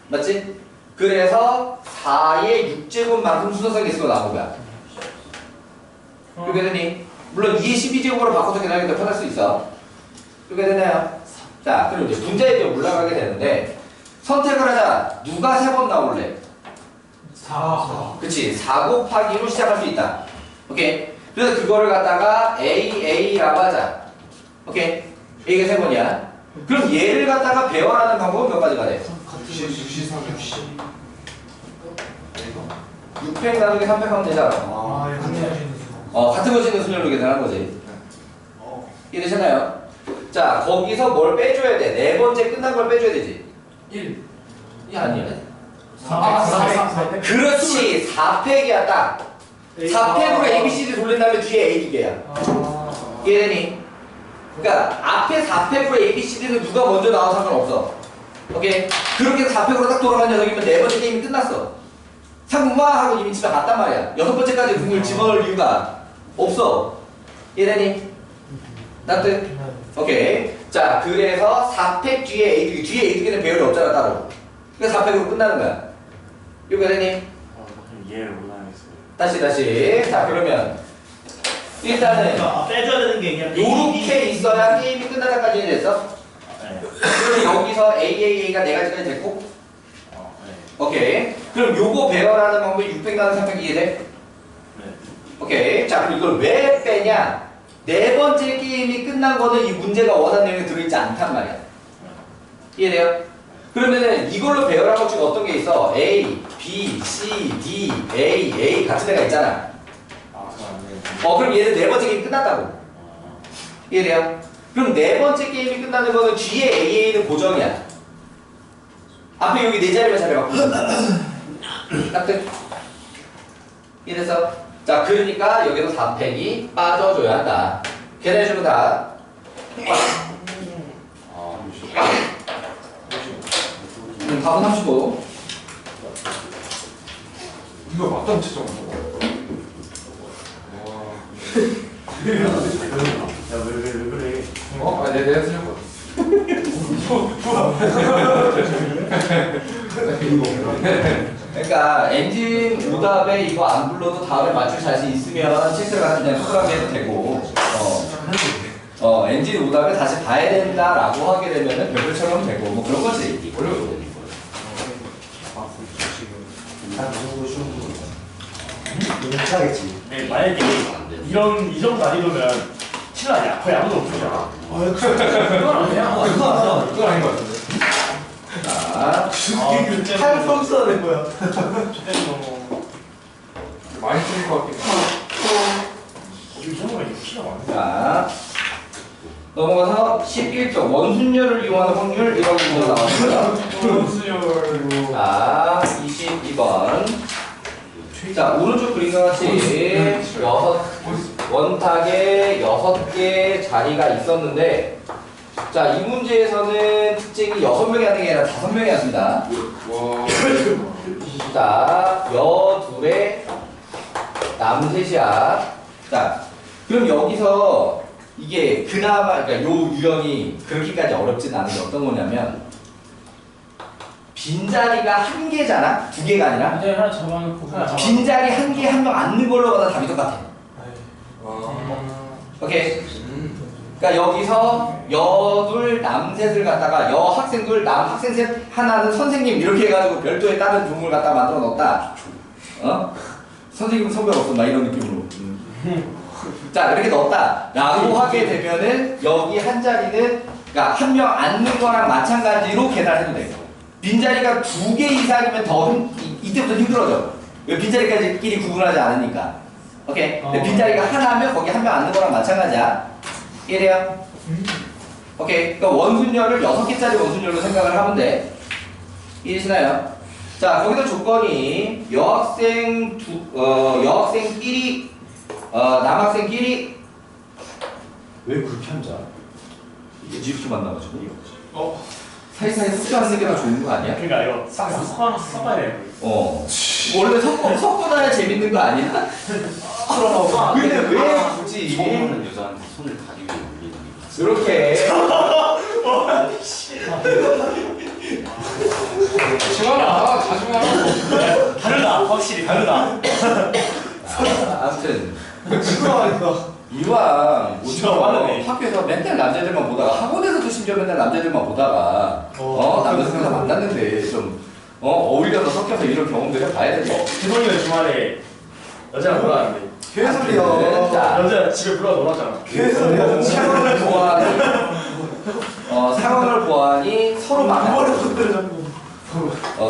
맞지? 그래서 4의 6제곱만큼 순서상이 있으면 나온 거야. 그렇게 되니? 물론 2의 12제곱으로 바꿔서 계산하기 더 편할 수 있어. 그렇게 되나요? 자, 그럼 이제 문제에 올라가게 되는데 선택을 하자. 누가 3번 나올래? 4. 그치? 4 곱하기로 시작할 수 있다. 오케이? 그래서 그거를 갖다가 A라고 하자. 오케이? A가 3번이야. 그럼 얘를 갖다가 배열하는 방법은 몇 가지가 돼? 6팩 나누기 3팩 하면 되잖아. 같은 거 짓는 순열로 계산하는 거지. 이해되셨나요? 자, 거기서 뭘 빼줘야 돼? 4번째 끝난 걸 빼줘야 되지. 1. 이 아니야. 4. 그렇지. 4팩이야 딱. 4팩으로 ABCD 돌린 다음에 뒤에 A 두 개야. 이해되니? 그러니까 앞에 4팩으로 ABCD는 누가 먼저 나와도 상관없어. 오케이? 그렇게 해서 4팩으로 딱 돌아간 녀석이면 네 번째 게임이 끝났어. 상마 하고 이미 집에 갔단 말이야. 여섯 번째까지 궁을 집어넣을 이유가 없어. 이해되니? 나트? 오케이. 자, 그래서 4팩 뒤에 A 뒤에 A 두 개는 배열이 없잖아 따로. 그래서 4팩으로 끝나는 거야. 이거 되니? 그럼 이해를 못하겠어요. 다시. 자, 그러면 일단은 빼줘야 되는 게 그냥 요렇게 있어야 게임이 끝나다까지 됐어? 네. 그럼 여기서 AAA가 네 가지까지 됐고? 네. 오케이. 그럼 요거 배열하는 방법이 600 나는 300 이해돼? 네. 오케이. 자, 그럼 이걸 왜 빼냐? 네 번째 게임이 끝난 거는 이 문제가 원하는 내용이 들어있지 않단 말이야. 이해돼요? 그러면은 이걸로 배열한 것 중에 어떤 게 있어? A, B, C, D, A 같은 애가 있잖아. 그럼 얘는 네 번째 게임 끝났다고. 이해돼요? 그럼 네 번째 게임이 끝나는 거는 뒤에 AA는 고정이야. 앞에 여기 네 자리만 자리 바꾸면 딱 돼. 이래서 자, 그러니까 여기도 4팩이 빠져줘야 한다. 계산해주면 다. 답은 35. 이거 맞다면 진짜 왜 그래? 내가 틀린 거. 그러니까 엔진 오답에 이거 안 불러도 다음에 맞출 자신 있으면 체크를 그냥 손가락에 해도 되고 엔진 오답에 다시 봐야 된다라고 하게 되면은 별표처럼 되고 뭐 그런 거지. 괜찮겠지. 네, 만약에 이 정도 난이도면 신라야 거의 아무도 없잖아. 그건 아니야. 그건 아닌 것 같은데. 자, 한 점수가 된 거야. 많이 틀릴 것 같긴 해. 이 정도면 이거 키가 많네. 자, 넘어가서 11쪽 원순열을 이용하는 확률 이런 문제 나왔습니다. 원수열로. 자, 22번. 자, 오른쪽 그림과 같이 원탁에 6개 자리가 있었는데, 자, 이 문제에서는 특징이 6명이 하는 게 아니라 5명이 왔습니다. 와. 자, 여둘에 남셋이야. 자, 그럼 여기서 이게 그나마, 그러니까 요 유형이 그렇게까지 어렵진 않은 게 어떤 거냐면, 빈자리가 1개잖아? 2개가 아니라? 문제 하나 잡아놓고 하나 빈자리 1개 한 명 안 넣은 걸로 봐도 답이 똑같아. 오케이? 그러니까 여기서 여둘 남셋을 갖다가 여학생둘 남학생셋 하나는 선생님 이렇게 해가지고 별도의 다른 종을 갖다 만들어 넣었다. 선생님은 성별 없어 막 이런 느낌으로. 자, 이렇게 넣었다 라고 하게 되면은 여기 한 자리는 그러니까 한 명 안 넣은 거랑 마찬가지로 계산해도 돼. 빈자리가 2개 이상이면 이때부터 힘들어져. 왜 빈자리까지끼리 구분하지 않으니까. 오케이? 근데 빈자리가 하나면 거기 한 명 안 넣은 거랑 마찬가지야. 이해돼요? 오케이. 그러니까 원순열을 6개짜리 원순열로 생각을 하면 돼. 이해되시나요? 자, 거기서 조건이 여학생끼리 남학생끼리 왜 그렇게 앉아? 이렇게 만나가지고 사이사이 섞여하는 게 더 좋은 거 아니야? 그러니까 이거 섞어야 돼. 원래 섞어놔야 재밌는 거 아니야? 근데 왜 굳이 처음 여자한테 손을 가리고 올리는 이렇게 지원아, 자중하라고. 다르다. 확실히 다르다. 아무튼 지루하니까. 이왕 싫어하네. 학교에서 맨날 남자들만 보다가 학원에서도 심지어 맨날 남자들만 보다가 남자들과 만났는데 좀 어울려서 섞여서 이런 경험들 해봐야 되죠. 죄송해요 주말에 여자랑 놀았는데 개소리야. 자, 여자 집에 불러 놀았잖아. 개소리야. 상황을 보아하니 서로 마음에 안 들어.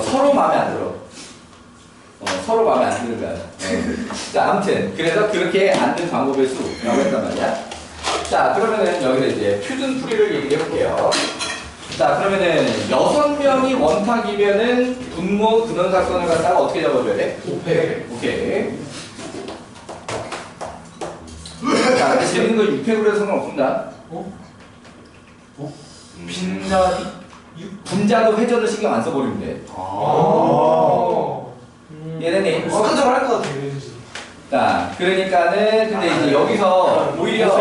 서로 마음에 안 들어. 서로 마음에 안 드는 거야. 자, 아무튼 그래서 그렇게 앉는 방법의 수라고 했단 말이야. 자, 그러면은 여기서 이제 표준 풀이를 얘기해 볼게요. 자, 그러면은 6명이 원탁이면은 분모 근원 사건을 갖다가 어떻게 잡아줘야 돼? 5패. 오케이. 자, 근데 재밌는 건 6팩으로 해서 상관없습니다. 빈자리. 분자도 회전을 신경 안 써버리면 돼. 얘네는 습관적으로 할 것 같아. 자, 그러니까는 근데 이제 여기서 오히려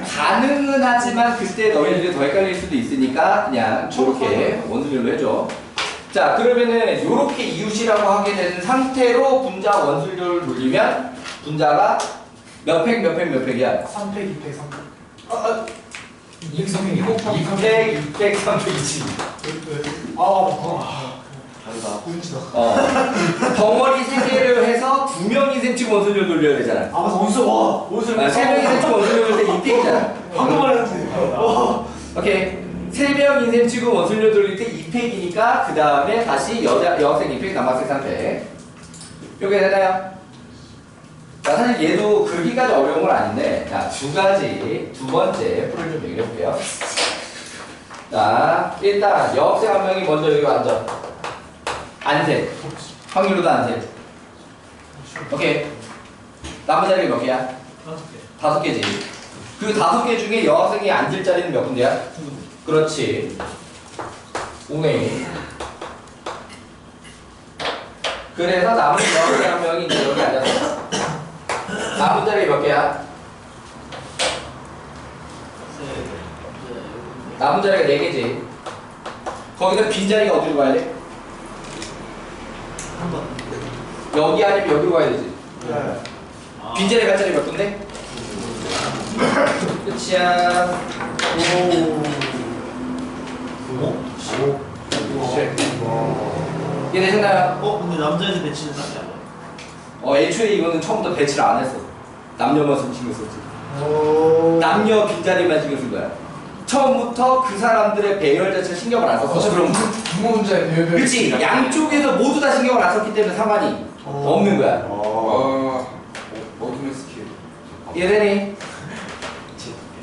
가능은 하지만 그때 너희들이 더 헷갈릴 수도 있으니까 그냥 저렇게 원순율로 해줘. 자, 그러면은 요렇게 이웃이라고 하게 되는 상태로 분자 원순율을 돌리면 분자가 몇 팩, 몇 팩, 몇 팩이야? 3팩, 2팩, 3팩. 2팩, 6팩, 3팩이지. 다르다. 보인지다. 덩어리 3개를 해서 2명이 셈치고 원순율 돌려야 되잖아. 아, 맞아. 어디서 와? 어디서? 3명이 셈치고 원순율 돌릴 때 2팩이잖아. 방금 말했는데. 오케이. 3명 인셈 치고 원순율 돌릴 때 2팩이니까 그 다음에 다시 여학생 2팩, 남학생 3팩. 요게 되나요? 자, 사실 얘도 그렇게까지 어려운 건 아닌데, 자, 두 번째 풀을 좀 얘기해 볼게요. 자, 일단 여학생 한 명이 먼저 여기 앉아. 안세. 확률로도 안세. 오케이. 남은 자리가 몇 개야? 5개지. 그 5개 중에 여학생이 앉을 자리는 몇 군데야? 그렇지. 5네. 그래서 남은 여학생 한 명이 이제 여기 앉았어. 남은 자리 몇 개야? 남은 자리가 4개지. 거기서 빈 자리가 어디로 가야 돼? 여기 아니면 여기로 가야 되지. 빈 자리 갈 자리 몇 군데? 끝이야. 이해 되셨나요? 근데 남자애들 배치는 딱히 안 봐. 애초에 이거는 처음부터 배치를 안 했어. 남녀만 신경 썼지. 남녀 빈자리만 신경 쓴 거야. 처음부터 그 사람들의 배열 자체를 신경을 안 썼어. 그럼 부모 문자의 배열. 그렇지. 양쪽에서 모두 다 신경을 안 썼기 때문에 상관이 없는 거야. 어둠의 스킬. 이해되니?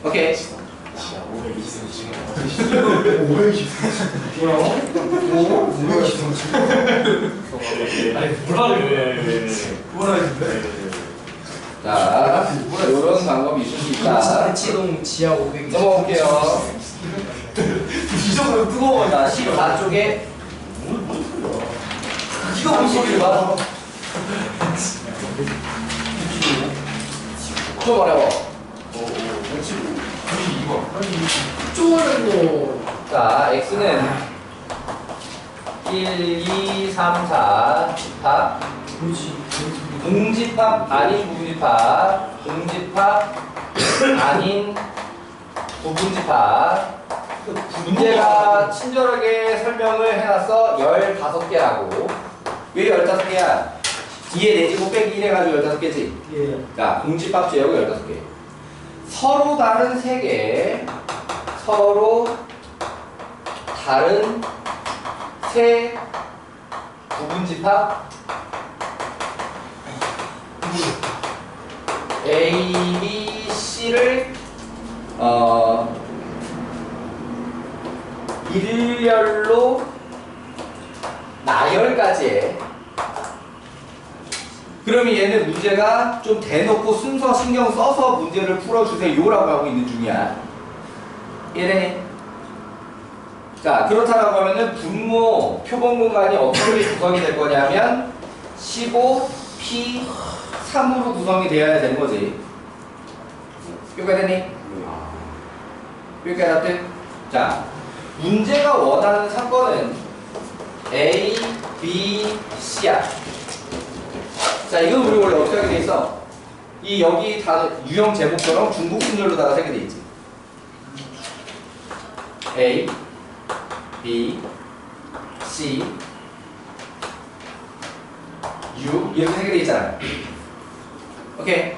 오케이. 520. 자, 이런 방법이 있을 수 있다. 대치동 지하 500. 넘어갈게요. 이 정도면 뜨거워. 자, 14쪽에 이거 보시길 봐. 좀 어려워. 쪼는 자, x는 1, 2, 3, 4 집합. 공집합 아닌 부분집합. 공집합 아닌 부분집합. 문제가 친절하게 설명을 해놨어. 15개라고. 왜 15개야? 2에 4제곱 빼기 1 해가지고 15개지? 예. 자, 공집합 제하고 15개. 서로 다른 3개. 서로 다른 세 부분집합 A, B, C를 일렬로 나열까지 해. 그러면 얘는 문제가 좀 대놓고 순서 신경 써서 문제를 풀어주세요라고 하고 있는 중이야. 얘네. 자, 그렇다라고 하면은 분모 표본 공간이 어떻게 구성이 될 거냐면 15, P, 3으로 구성이 되어야 되는 거지. 여기가 되니? 여기가 나왔대? 자, 문제가 원하는 사건은 A, B, C야. 자, 이건 우리 원래 어떻게 하게 돼 있어? 이 여기 다 유형 제목처럼 중복 순열로다가 세게 돼 있지. A, B, C, U 이렇게 세게 돼 있잖아. 오케이.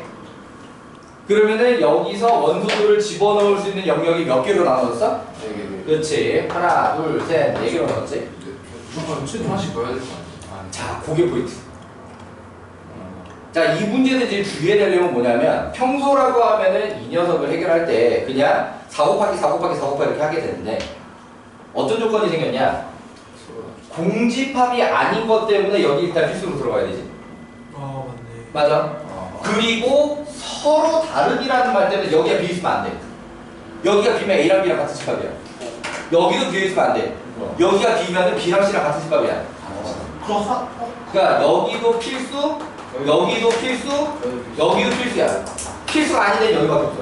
그러면은 여기서 원소들을 집어넣을 수 있는 영역이 몇 개로 나눠졌어? 4개. 그렇지. 하나, 둘, 셋, 4개로 나눴지. 무조건 최소 하나씩 넣어야 될 거 아니야. 자, 그게 포인트. 자, 이 문제는 이제 주의해야 될 내용은 뭐냐면 평소라고 하면은 이 녀석을 해결할 때 그냥 4 곱하기 4 곱하기 4 곱하기 이렇게 하게 되는데 어떤 조건이 생겼냐? 공집합이 아닌 것 때문에 여기 일단 필수로 들어가야 되지. 아, 맞네. 맞아? 그리고 서로 다른이라는 말 때문에 여기가 비어있으면 안 돼. 여기가 비면 A랑 B랑 같은 집합이야. 여기도 비어있으면 안 돼. 여기가 비면 B랑 C랑 같은 집합이야. 그러니까 여기도 필수, 여기도 필수, 여기도 필수야. 필수가 아닌 데는 여기밖에 없어.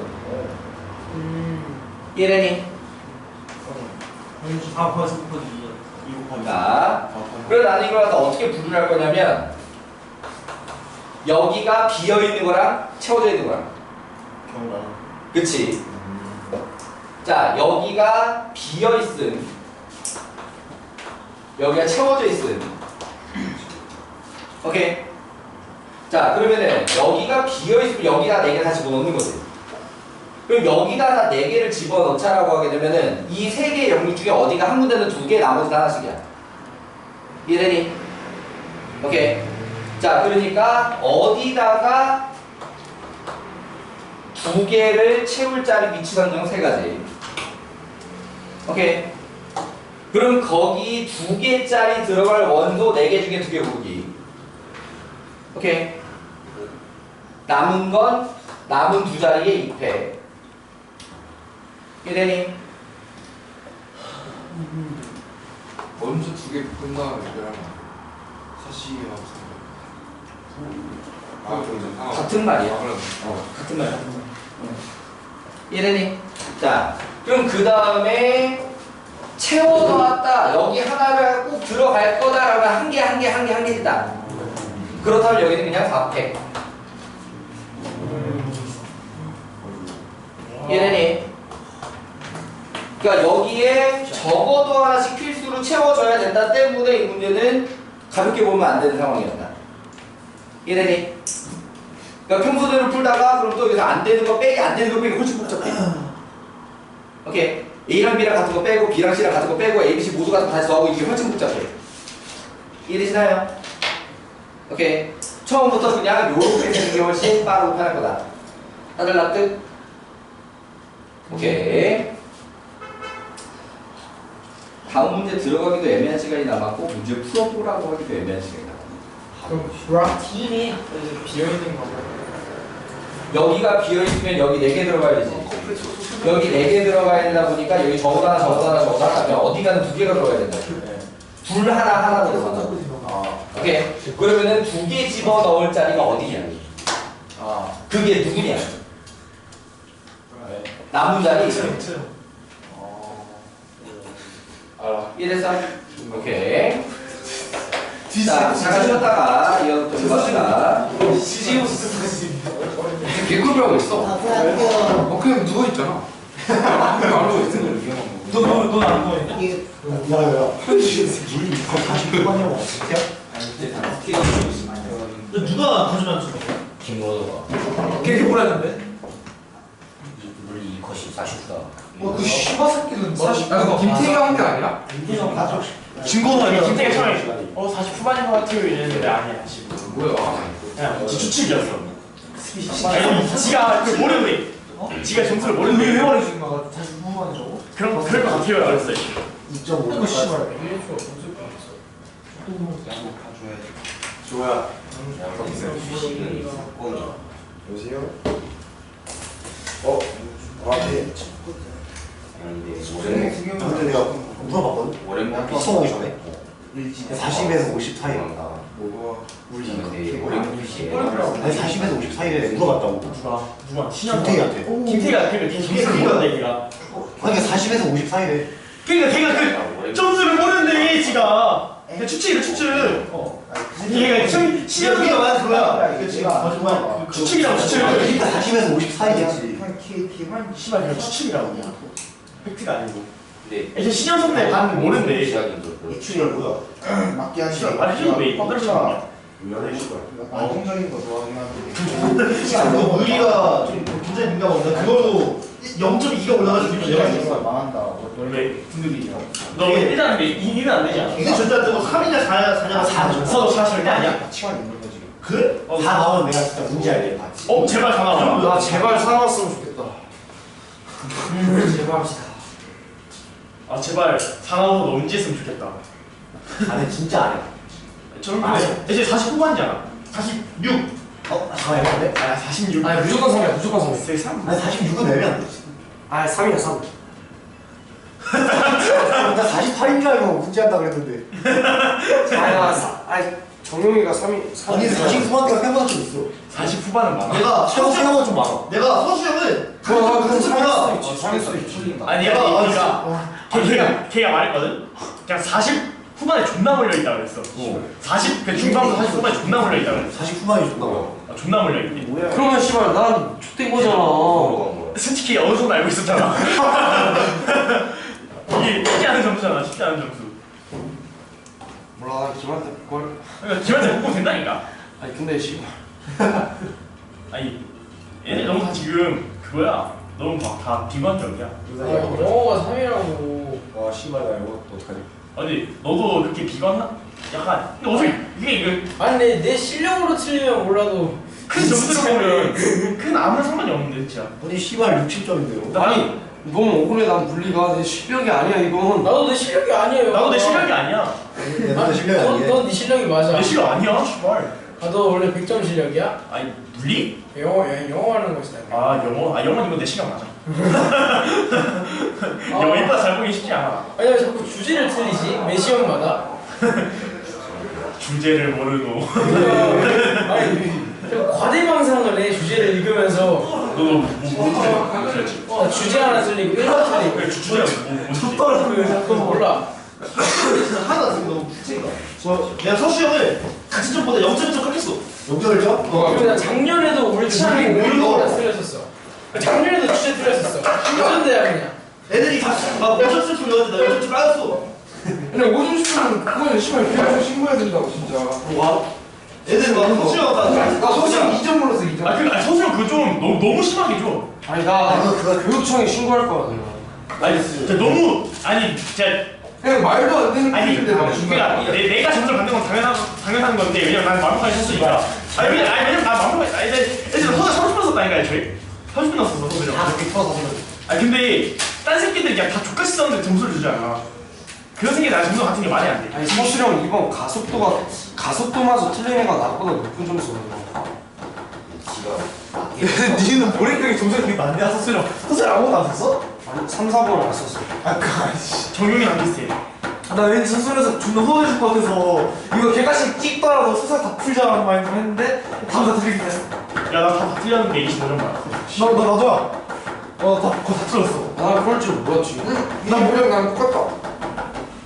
이해되니? 아 벌써 이거 자, 그래서 나는 이걸 갖다 어떻게 분류를 할 거냐면 여기가 비어있는 거랑 채워져 있는 거랑. 그치? 자, 여기가 비어있음, 여기가 채워져 있음. 오케이? 자, 그러면은 여기가 비어있으면 여기다 4개 다시 집어넣는 거지. 그럼 여기다가 4개를 집어넣자라고 하게 되면은 이 3개의 영역 중에 어디가 한 군데는 2개, 나머지 하나씩이야. 이해되니? 오케이. 자, 그러니까 어디다가 2개를 채울 자리 위치 선정 3가지. 오케이. 그럼 거기 2개짜리 들어갈 원소 4개 중에 2개 고르기. 오케이. 남은 건 남은 2자리에 2패. 이해되니? 먼저 2개 끝나면 사시하고 같은 말이야. 그럼 같은 말이야. 이해되니? 자, 그럼 그 다음에 채워 넣었다. 여기 하나가 꼭 들어갈 거다라고 한 개 있다. 그렇다면 여기는 그냥 4패. 이해되니? 그러니까 여기에 적어도 하나씩 필수로 채워져야 된다 때문에 이 문제는 가볍게 보면 안 되는 상황이었다. 이해되니? 그러니까 평소대로 풀다가 그럼 또 여기서 안 되는 거 빼기 훨씬 복잡해. 오케이. A랑 B랑 같은 거 빼고 B랑 C랑 같은 거 빼고 A, B, C 모두 같은 거 다시 더하고 이게 훨씬 복잡해. 이해되시나요? 오케이. 처음부터 그냥 요렇게 되는 게 훨씬 빠르고 편할 거다. 다들 납득? 오케이. 다음 문제 들어가기도 애매한 시간이 남았고 문제 풀어보라고 하기도 애매한 시간이 남았고. 그럼 팀이 비어있는 거. 여기가 비어있으면 여기 4개 들어가야 되지. 여기 4개 들어가야 되다 보니까 여기 저거 하나 하면 어디가는 2개가 들어가야 된다. 둘 하나 들어간다. 오케이. 그러면은 2개 집어 넣을 자리가 어디냐? 그게 누구냐? 남은 자리. 알아. 이해됐어? 오케이. 자, 잠깐 쉬었다가 이어부터 해봅시다. 개꿀 하고 있어. 그냥 누워있잖아. 그냥 알고 있는 거. 너안 보이냐? 야야야 우리 이거 다시 그만이라고 진짜? 너 누가 거짓말 쳤어? 김로도가. 걔 뭐라는데? 물리 2컷이 44. 그 씨바 새끼는 그거 김태희가 한 게 아니라? 맞아. 증거는 아니야. 김태가 처음에 40 후반인 것 같아요 이랬는데 아니야 지금. 뭐야? 그냥 추측이었어. 아니 지가 그 모르는데. 지가 점수를 모르는데. 왜 말해주는 거야? 다시 후반이라고? 그럴 것 같아요 알았어. 2.5. 이거 씨발. 좋아. 여보세요? 네. 근데 내가 물어봤거든? 시청하기 전에 40에서 50 사이 우리 아니 40에서 50 사이를 물어봤다고 누가? 김태희한테 김태가 그러니까 점수를 모르는데 걔가. 아니 40에서 50 사이래 그러니까 걔가 그 점수를 모르는데 지가. 그냥 추측이래 추측. 얘가 시험이가 많은 거야. 이게 지금 추측이라고 추측. 그러니까 40에서 50 사이야 씨발 그냥 추측이라고 그냥. 팩트가 아니고. 네. 이제 신현 선배 반 모르는데. 이출이 뭐야? 맞게 하지 씨발 말해주면 왜 뻔들었잖아. 안정적인 거 좋아하긴 하는데 너 의리가 좀 굉장히 민감한데 그걸로 0.2가 올라가지고 내가 망한다 원래 등급이 너 일단 2는 안 되지 않아? 이게 절대 안 되고 3이냐 4냐 4냐 서로 4 절대 아니야. 치환이 있는 거지 그래? 다 나오면 내가 진짜 문제 알게 봤지 제발 다 나와. 제발 살아왔으면 좋겠다. 제발 합시다 제발 상하고 너 언제 했으면 좋겠다. 아니 진짜 안해 이제 40 후반이잖아. 46. 잠깐만. 아 46. 아니 무조건 3이야 무조건 3. 세 3. 아니 46은 되면 안 돼. 아 3이야 3. 나 48인 줄 알고 문제한다 그랬는데. 아니 정용이가 3이 아니 49만대가 생각보다 좀 있어. 40 후반은 많아. 내가 생각보다 좀 많아. 내가 서수형은 그건 차이가 3일 수도 있지. 아니 걔가 말했거든. 그냥 40 후반에 존나 몰려 있다 그랬어. 40 그 중반부터 40 후반에 존나 몰려 있다 그랬어. 49만이 좋다고. 아, 존나 몰려 있대. 그러면 씨발 난 X된 거잖아. 뭐야? 솔직히 어느 정도 알고 있었잖아. 이게 쉽지 않은 점수잖아. 쉽지 않은 점수. 몰라 난 김한테 그걸. 그러니까 기반에 못 보면 된다니까. 아니 근데 씨발. 아니 얘네 너무 다 지금 그거야. 너무 다 비관적이야. 영어가 3이라고. 와 씨발 나 이거 어떡하지? 아니 너도 그렇게 비관하? 약간 근데 어떻게 이게 아니 내 실력으로 틀리면 몰라도. 큰 점수를 보면 큰 아무런 상관이 없는데 진짜. 아니 씨발 60점인데요. 아니 너무 억울해 난 분리가 내 실력이 아니야 이건. 나도 내 실력이 아니에요. 나도 내 실력이 아니야. 내 실력이 아니야. 넌네 실력이 맞아. 내 실력 아니야, 씨발. 아 너 원래 100점 실력이야? 아니 물리? 영어 하는 거 있어. 아 영어는 이거 내 실력 맞아. 영어 이보다 잘 보기 쉽지 않아. 아니 왜 자꾸 주제를 틀리지? 매 시험마다. 주제를 모르고. 아니 과대망상을 해 주제를 읽으면서. 너도 뭐 그렇지. 주제 하나 틀리고 1번 틀리고. 그래 주제가 뭐 떨어지면 자꾸 몰라. 하나 지금 너무 푹치니까. 내가 서수형을 같은 점보다 0.1점 깎였어. 0.1점? 그리고 나 작년에도 울창하게 모르고 틀렸었어. 작년에도 주제 틀렸었어. 어쩐데야 그냥. 애들이 다 5점 쓸 줄이었는데 나 0.1점 까였어. 근데 5점 쓰면 그거는 씨발 교육청 신고해야 된다고 진짜. 와. 애들 막 서수형 나 소수형 2점 몰랐어 2점. 아니 서수형 그거 좀 너무 심하게 줘. 아니 나 교육청에 신고할 거야 내가. 아니 진짜 너무 아니 진짜 그냥 말도 안 되는 아니 얘기인데 나 그러니까 내가 점수를 받는 건 당연한 건데 왜냐면 나는 완벽하게 썼으니까. 아니 왜냐면 난 완벽하게 아니 애들 서수 30분 썼다니까 애초에 30분 썼어 서수형. 이렇게 풀어서 하면. 아니 근데 딴 새끼들 그냥 다 족같이 썼는데 점수를 주잖아. 그런 새끼 나 점수 같은 게 말이 안 돼. 아니 서수령 이번 가속도마저 틀린 애가 나보다 높은 점수 얻는 거. 니는 보니까 점수가 되게 많네. 서수형 아무것도 안 썼어? 아니 3, 4번을 안 썼어. 아까 정용이랑 비슷해. 나 왠지 서술에서 존나 후회해줄 것 같아서 이거 개가씩 찍더라도 수사 다 풀자라는 마인드 했는데 다다 틀리긴 했어. 야나 다 틀렸는데 25점 받았어. 나도야. 그거 다 틀렸어. 나 그럴 줄 몰랐지. 난 모르겠 난 똑같다.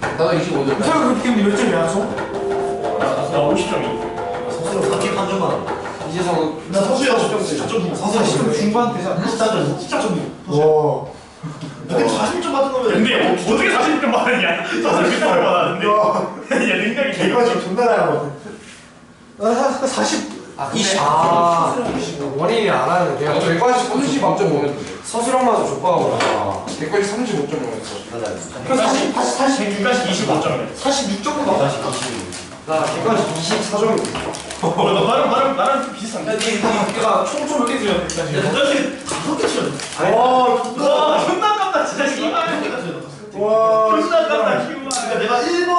나도 25점. 서울 그렇게 때문에 몇 점이야 소? 나 50점이. 서수형 4개 판정만. 이재성 나 서수형 10점. 서수형 10점. 중반 되잖아. 14점. 와. 근데 40점 받은 거면. 근데 어떻게 40점 받았냐? 저는 비슷하게 받았는데. 야 능력이 되게 이거 존나 나요. 40. 아 20. 아 원인이 안 하는 내가 100까지 35.5면 서수령마저 족박하고 100까지 35.5였어. 그 100까지 25점이네. 46점도 나와. 나 100까지 24점이야. 나랑 좀 비슷한데. 내가 총총 몇개 들렸어. 갑자기 5개 치렀네. 와 존나 깜다 진짜 씨발. 와. 존나 깜다 씨발. 그러니까 내가 1번,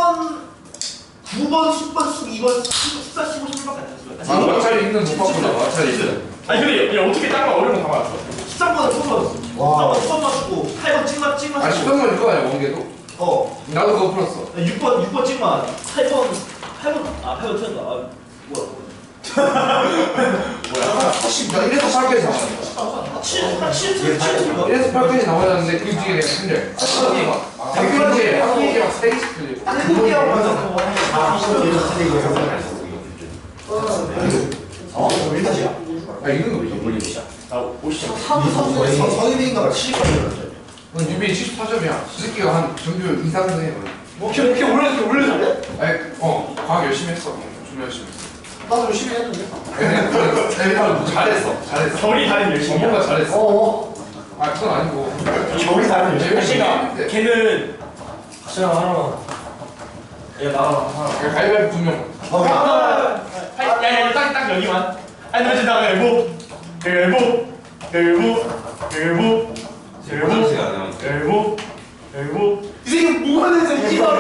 9번, 10번, 12번, 14, 15, 16밖에 안 쳤어. 마찰이 있는 못 봤구나. 마찰이 있는. 아니 근데 야 어떻게 딴거 어려운 거 다 맞았어? 13번은 처음 맞았어. 13번 처음 맞추고 8번 찍마 찍마. 아 10번만 이거 아니야 원계도? 나도 그거 풀었어. 6번 찍마. 8번 틀렸다. 아, 뭐야. 나 1에서 8까지 나왔어. 7 1에서 8까지 나왔는데 그 뒤에 내가 틀려. 한 페이지에 막 3개씩 틀리고. 딱 그 개하고 맞았어. 아, 이거 틀리고 왜 다시야? 아 이건 거 이거 몰리고. 나 50점. 서유빈인가 70까지 유빈이 74점이야. 이 새끼가 한 전교 이상은 해. 이렇게 올려줘. 아니 과학 열심히 했어. 좀 열심히 했어. 나도 열심히 했는데. 잘했어. 결이 다른 열심이야. 뭔가 잘했어. 아 그건 아니고. 겨울이 다른 열심히 그러니까 했는데. 걔는 시작 하나만. 야 나가. 가위바위보 2명. 야야 딱 여기만. 아니 나 진짜 열보 이 새끼 뭐가 되지? 이기다로.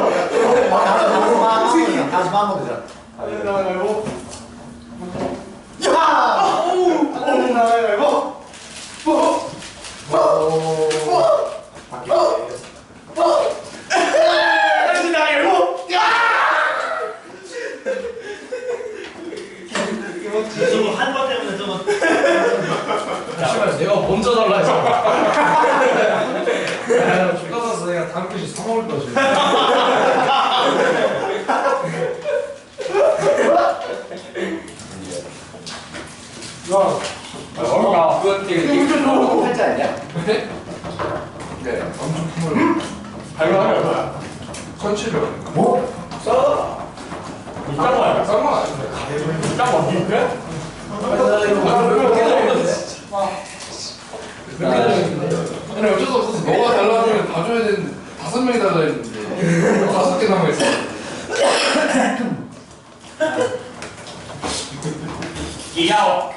다시 한번 되자. 야! 가위바위보. 당신 나가고. 저거 한번 때문에 저거. 잠시만 내가 먼저 달라 했어. 야, 죽어서 내가 다음 교시 사먹을 거지. 그거 되게 팔지 않냐? 네. 발광하는 거야. 선취를. 뭐? 써. 이딴 거 아니야? 싼건 아닌데. 이딴 거 그래? 아니 어쩔 수 없어서 너가 달라면 다 줘야 되는데 5명이 달라 했는데 5개 남아있어. 이야오.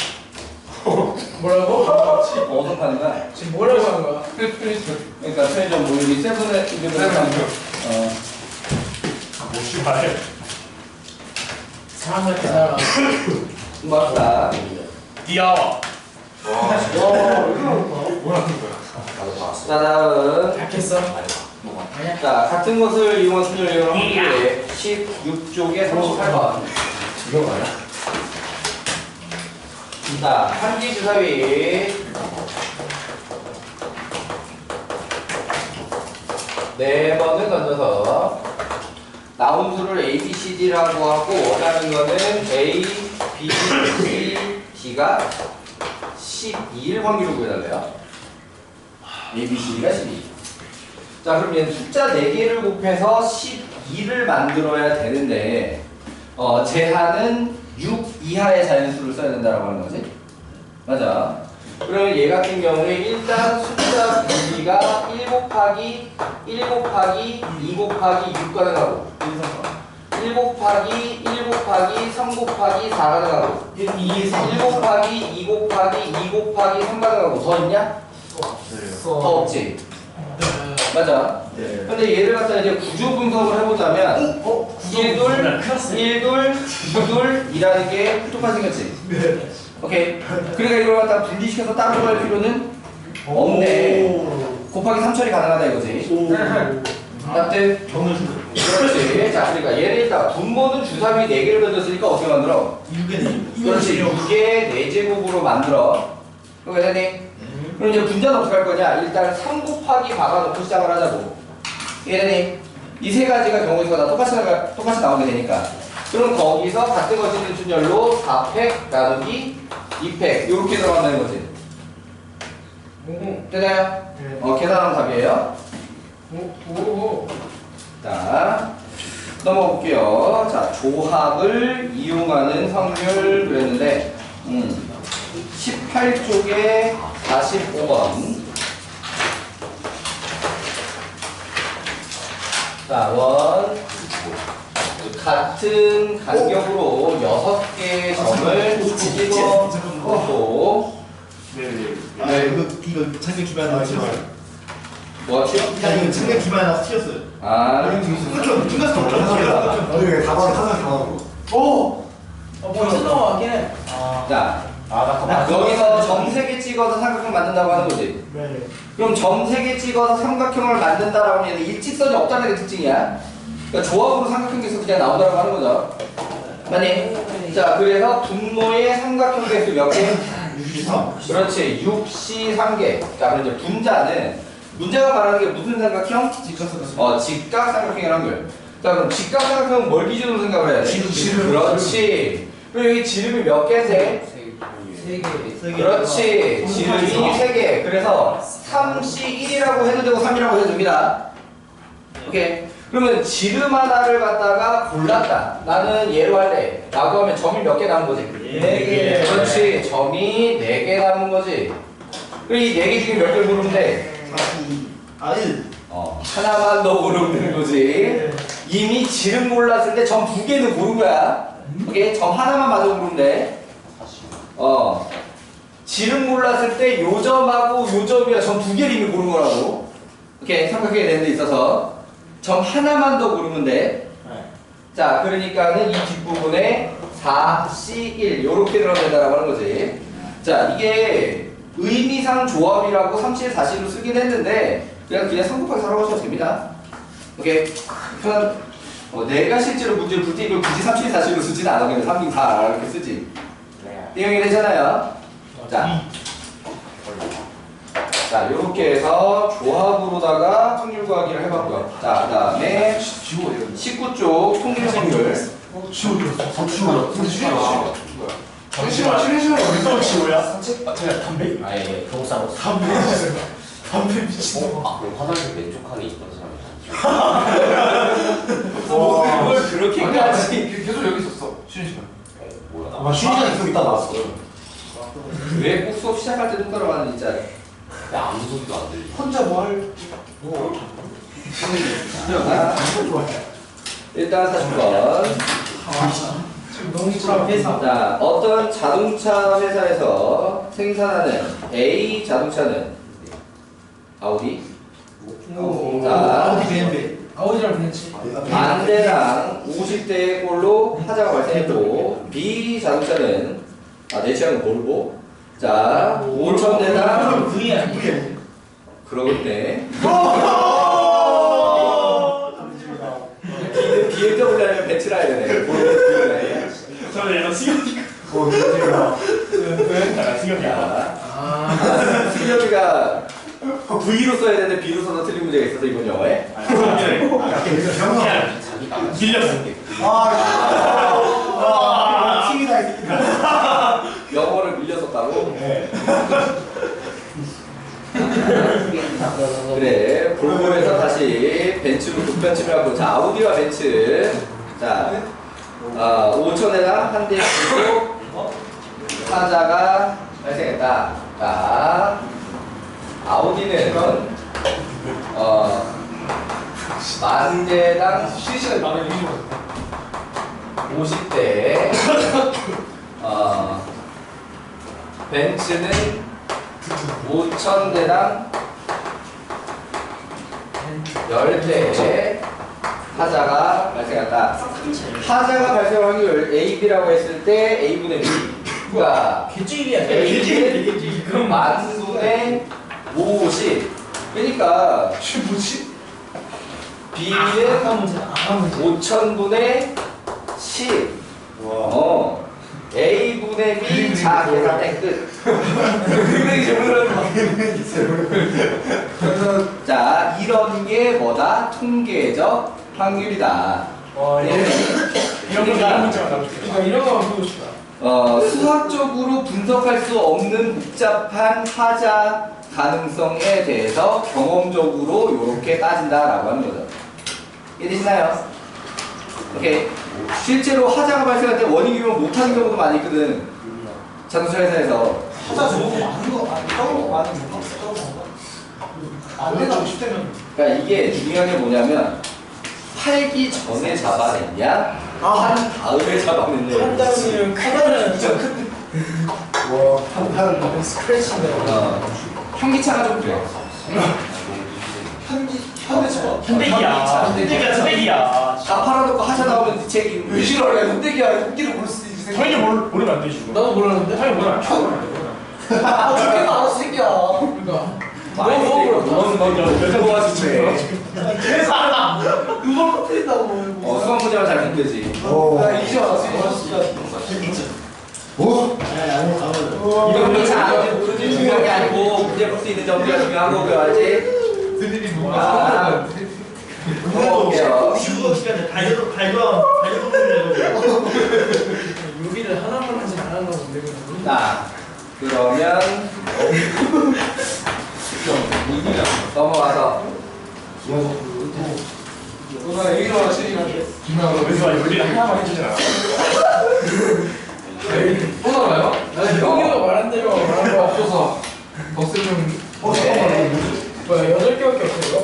뭐라고? 어디서 파는 거야? 지금 뭐라고 하는 거야? 필리핀. 그러니까 편의점 뭐 여기 세븐에 뭐 씨발. 사람을 이렇게 살아. 맞다. 이야오. 뭐라는 거야? 자 다음. 약했어? 자 같은 것을 이용한 순열 이용한 문제 16쪽에 38번. 이거 뭐야? 자 한지 주사위 네 번을 던져서 나온 수를 A, B, C, D라고 하고 원하는 거는 A, B, C, D가 12일 확률을 구해달래요. A, B, C, D가 12. 자 그럼 얘는 숫자 4개를 곱해서 12를 만들어야 되는데 제한은 6 이하의 자연수를 써야 된다고 하는 거지? 맞아. 그러면 얘 같은 경우에 일단 숫자 분리가 1 곱하기 1 곱하기 2 곱하기 6 가능하고 1 곱하기 1 곱하기 3 곱하기 4 가능하고 1 곱하기 2 곱하기 2 곱하기 3 가능하고 더 있냐? 더 없지? 맞아. 근데 얘를 갖다 이제 구조 분석을 해보자면 1둘, 1둘, 2둘이라는 게 똑같이 생겼지? 오케이. 그러니까 이걸 갖다 분리시켜서 따로 할 필요는 없네. 곱하기 3처리 가능하다 이거지. 맞지? 그렇지. 자, 그러니까 얘를 일단 분모는 주사위 4개를 던졌으니까 어떻게 만들어? 6개 그렇지. 6개 4제곱으로 만들어. 그거 되니? 그럼 이제 분자는 어떻게 할 거냐? 일단 3 곱하기 박아놓고 시작을 하자고. 이해되니? 이 세 가지가 경우에서 다 똑같이 나오게 되니까. 그럼 거기서 같은 거 짓는 순열로 4팩 나누기 2팩 요렇게 들어간다는 거지. 되나요? 계산하면 답이에요. 자, 넘어가 볼게요. 자, 조합을 이용하는 확률 그랬는데 18쪽에 45번. 자, 같은 간격으로 6개의 점을 찍어보고 이거 창계 기반에 나와서 뭐였죠? 이거 창계 기반에 나와서 튀었어요. 그렇죠. 중간에서 없죠. 왜 가방 하나 다 나오고? 오! 벌써 넘어가긴 해. 자, 여기서 점 3개 찍어서 삼각형 만든다고 하는 거지. 네. 그럼 점 3개 찍어서 삼각형을 만든다라고 하면 얘는 일직선이 없다는 게 특징이야. 그러니까 조합으로 삼각형 개수 그냥 나온다고 하는 거죠. 맞니? 자, 그래서 분모의 삼각형 개수 몇 개? 63. 그렇지. 63개. 자, 그럼 이제 분자는 문제가 말하는 게 무슨 삼각형? 직각 삼각형이라는 거예요. 자, 그럼 직각 삼각형은 뭘 기준으로 생각을 해야 돼? 지름. 그렇지. 그리고 여기 지름이 몇 개인데? 3개. 그렇지. 지름이 3개. 그래서 3C1이라고 해도 되고 3이라고 해도 됩니다. 오케이. 그러면 지름 하나를 갖다가 골랐다. 나는 얘로 할래. 라고 하면 점이 몇 개 남은 거지? 4개. 그렇지. 점이 4개 남은 거지. 그럼 이 4개 중에 몇 개를 고르면 돼? 1. 하나만 더 고르면 되는 거지. 이미 지름 골랐을 때 점 2개는 고른 거야. 오케이? 점 하나만 맞아 고르면 돼. 지름 골랐을 때 요 점하고 요 점이랑 점 2개를 이미 고른 거라고. 오케이? 삼각형이 되는 데 있어서 점 하나만 더 고르면 돼. 자, 그러니까는 이 뒷부분에 4C1 요렇게 들어가면 된다라고 하는 거지. 자, 이게 의미상 조합이라고 3실 4실로 쓰긴 했는데 그냥 3 곱하기 4라고 하셔도 됩니다. 오케이. 그럼 내가 실제로 문제를 풀 때 이걸 굳이 3실 4실로 쓰지는 않아. 그냥 3, 4 이렇게 쓰지. 이용이 되잖아요. 자, 요렇게 해서 조합으로다가 확률 구하기를 해봤고요. 자, 그 다음에 19쪽 통일 확률. 잠시만 쉬는 시간이 어디 또 지호야? 제가 담배. 아예 동상 담배 미친놈. 화장실 왼쪽 칸에 있던 사람이 뭘 그렇게까지. 계속 여기 있었어 쉬는 시간. 뭐야? 쉬는 시간 계속 있다 나왔어. 왜 꼭 수업 시작할 때 눈 깔아가는 진짜. 근데 아무 소리도 안 들려. 혼자 뭐 할? 일단 40번. 농기처럼 회사. 자, 어떤 자동차 회사에서 생산하는 A 자동차는 아우디. 자, 아우디 BMW. 아우디랑 벤츠. 만 대당 50대의 꼴로 하자가 발생했고 B 자동차는 내 취향은 볼보. 자, 5,000대당 V 아니야? 그러겠네. BMW 아니면 벤츠라 해야 되네. 저는 약간 승엽이가. 승엽이가. 자, 승엽이가 V로 써야 되는데 B로 써서 틀린 문제가 있어서 이번 영어에. 그냥 밀렸어. 킹이다 이 영어를 밀려 썼다고? 그래, 볼보에서 다시 벤츠로 급변치를 하고, 자, 아우디와 벤츠. 자, 5,000에다 한 대 주고 하자가 발생했다. 자, 아우디는 만 대당 실시간 나는 50대, 벤츠는 5,000대당 10대 하자가 발생했다. 하자가 발생할 확률 A, B라고 했을 때 A분의 B가 개ጭ일이야. A는 만분의 50. 그러니까 B는 5,000분의 10. A분의 B 자 계산의 끝. 자, 이런 게 뭐다? 통계적 확률이다. 이런 문제가 나올게요. 이런 거 보고 싶다. 수학적으로 분석할 수 없는 복잡한 하자 가능성에 대해서 경험적으로 이렇게 따진다라고 하는 거죠. 이해되시나요? 오케이. 실제로 하자가 발생할 때 원인 규명 못하는 경우도 많이 있거든. 자동차 회사에서. 하자 저거 많은 거 적은 거 많은 거 안 된다고 10대면. 그러니까 이게 중요한 게 뭐냐면 팔기 전에 잡아냈냐, 판 다음에 잡아냈냐. 판단은 카메라는 진짜 와 판단을 너무 스크래치인데. 현기차가 좀 그래. 현대기야. 다 팔아놓고 하자 나오면 네 책임. 왜 싫어해? 현대기야. 현기를 모를 수도 있지. 당연히 모르면 안 되지. 나도 몰랐는데. 당연히 모르면 안 돼. 좋게도 알았어 새끼야. 그러니까. 많이 넌 도와주네. 이걸 터뜨린다고. 수학 문제만 잘 못 되지. 이제 알았어. 뭐? 이거 문제 잘 아는지 모르지 중요한 게 아니고 문제 풀 수 있는 점수가 중요한 거고요, 알지? 그래도 이거 시간에 발견 요리를 하나만 하지 않았나 본데. 자, 그러면 넘어가서 여기서 시간이 왜 요리를 하나만 해주진 않아? 또 나가요? 형이가 말한 대로 말한 거 없어서 더 쓰면 뭐야 8개밖에 없어요?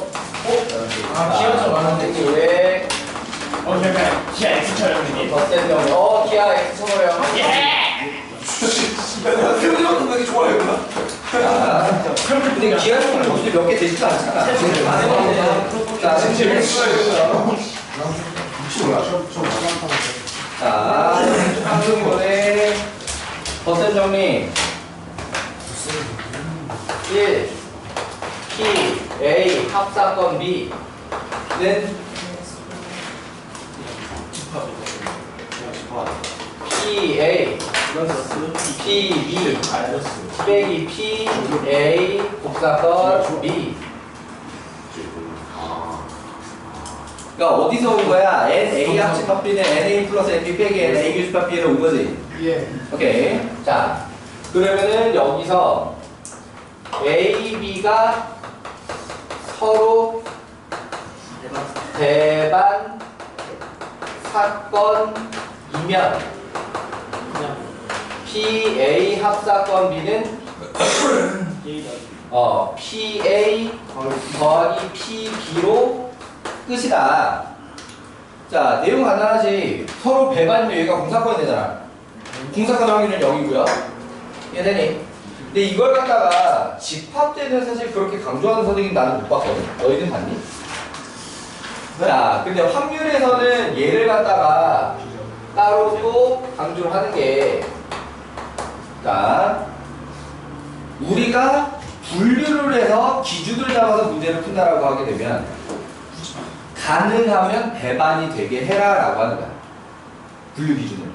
기아차 많은데 왜 약간 기아 X처럼 이게. 어떤 경우 기아 X 쳐버려. 표정은 되게 좋아요. 자, 근데 기아 쪽은 점수 몇개 되지도 않잖아. 자, 자, 한승권의 버튼 정리. 1 P A 합사건 B는 P A P B 빼기 P A 곱사건 B. 그러니까 어디서 온 거야? N A 합집합 B는 N A 플러스 N B 빼기 N A 교집합 B에서 온 거지. 예. 오케이. 자, 그러면은 여기서 A, B가 서로 대반 사건이면 PA 합사건 B는 PA 더하기 PB로 끝이다. 자, 내용 간단하지. 서로 배반이면 여기가 공사건이 되잖아. 공사건 확률은 0이고요. 이해되니? 근데 이걸 갖다가 집합되는 사실 그렇게 강조하는 선생님 나는 못 봤거든. 너희는 봤니? 자, 근데 확률에서는 얘를 갖다가 따로 또 강조를 하는 게, 자, 우리가 분류를 해서 기준을 잡아서 문제를 푼다라고 하게 되면 가능하면 배반이 되게 해라라고 하는 거야. 분류 기준을.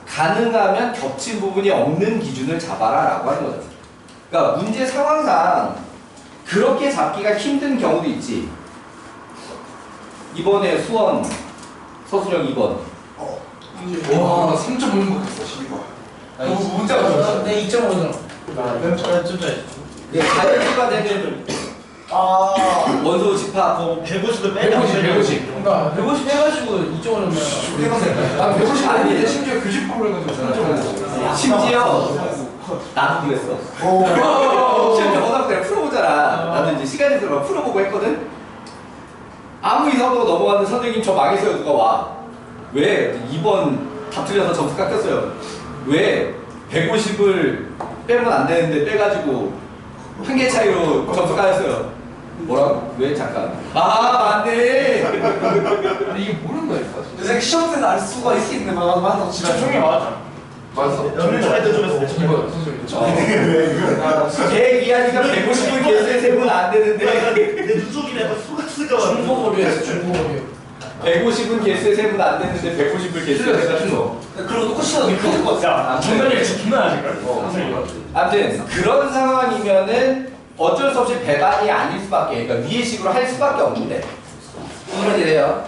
가능하면 겹친 부분이 없는 기준을 잡아라라고 하는 거죠. 그러니까 문제 상황상 그렇게 잡기가 힘든 경우도 있지. 이번에 수원 서술형 2번. 와, 나 3.5는 것 같았어, 12번. 문제가 뭐야? 내 2.5잖아. 자연수가 되는 원소 집합. 150을 150. 그러니까 150 해가지고 2.5면 난 150 아니, 아닌데 심지어 교집합을 해가지고 심지어 나도 그랬어. 심지어 워낙 내가 풀어보잖아. 나도 이제 시간이 들어 풀어보고 했거든. 아무 이상도 넘어갔는데 선생님 저 망했어요. 누가 와. 왜? 2번 다 틀려서 점수 깎였어요. 왜? 150을 빼면 안 되는데 빼가지고 한 개 차이로 점수 깎였어요. 뭐라고? 왜? 잠깐. 아, 맞네. 근데 이게 모른다니까. 내가 시험 때는 알 수가 있겠네. 맞아. 진짜 종이 맞았잖아. 맞아. 연륜 잘할 때 좀 했어. 2번 선생님. 걔 이하니까 150을 개수에 세면 안 되는데 내 눈속임에 약간 속았을까 봐. 중고거리 했어, 중고거리. 150은 개수에 세면 안 되는데 150을 개수에 세가지고. 그리고 똑같이 하면 큰일 것 같아. 야, 중간에 진짜 존나 하실걸? 선생님. 아무튼 그런 상황이면은 어쩔 수 없이 배반이 아닐 수밖에, 그러니까 위의 식으로 할 수밖에 없는데 이런 일이에요.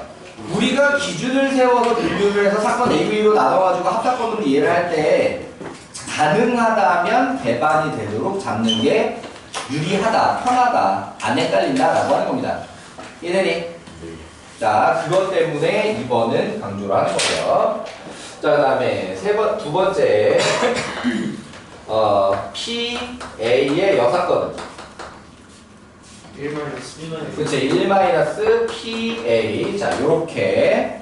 우리가 기준을 세워서 분류를 해서 사건 A, B로 나눠가지고 합사건으로 이해를 할 때 가능하다면 배반이 되도록 잡는 게 유리하다, 편하다, 안 헷갈린다라고 하는 겁니다. 이해되니? 자, 그것 때문에 2번은 강조를 하는 거고요. 자, 그 다음에 두 번째 PA의 여사건. 1 그치, 1-PA. 자, 요렇게.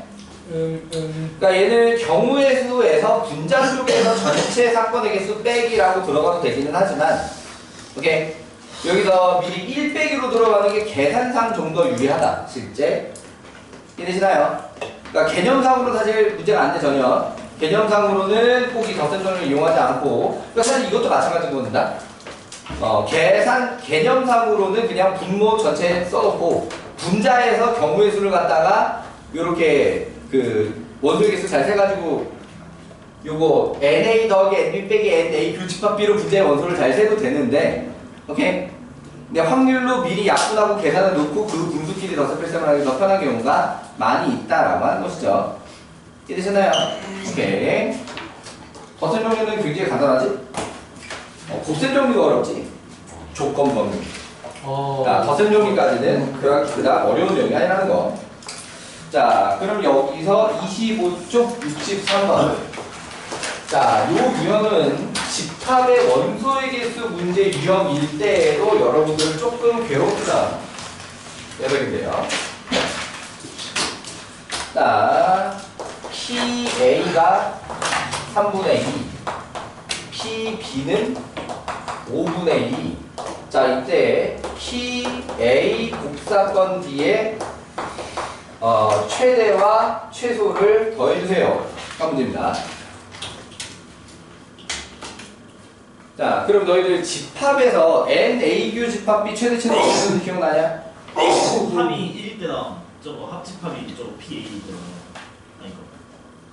그러니까 얘는 경우의 수에서 분자 쪽에서 전체 사건의 개수 빼기라고 들어가도 되기는 하지만, 오케이. 여기서 미리 1 빼기로 들어가는 게 계산상 좀 더 유리하다, 실제. 이해되시나요? 그러니까 개념상으로 사실 문제가 안 돼, 전혀. 개념상으로는 꼭 이 덧셈정을 이용하지 않고, 그러니까 사실 이것도 마찬가지로 본다. 개념상으로는 그냥 분모 전체 써놓고, 분자에서 경우의 수를 갖다가, 요렇게, 원소의 개수 잘 세가지고, 요거, NA 더하기 NB 빼기 NA 교집합 B로 분자의 원소를 잘 세도 되는데, 오케이? 근데 확률로 미리 약분하고 계산을 놓고 그 분수끼리 덧셈 뺄셈을 하기 더 편한 경우가 많이 있다라고 하는 것이죠. 이해되셨나요? 오케이. 덧셈 정리는 굉장히 간단하지? 곱셈 정리가 어렵지? 조건 범위. 자, 덧셈 정리까지는 그닥 어려운 내용이 아니라는 거. 자, 그럼 여기서 25쪽 63번. 자, 요 유형은 집합의 원소의 개수 문제 유형일 때에도 여러분들을 조금 괴롭다. 여러분인데요. 자, PA가 3분의 2, PB는 5분의 2. 자, 이때 PA 곱사건 B의 최대와 최소를 더해주세요. 한 문제입니다. 자, 그럼 너희들 집합에서 NAQ 집합비 최대치는 어느 기억나냐? 합이 1일 때랑 저거 합집합이 저거 PA일 때랑 아닌가?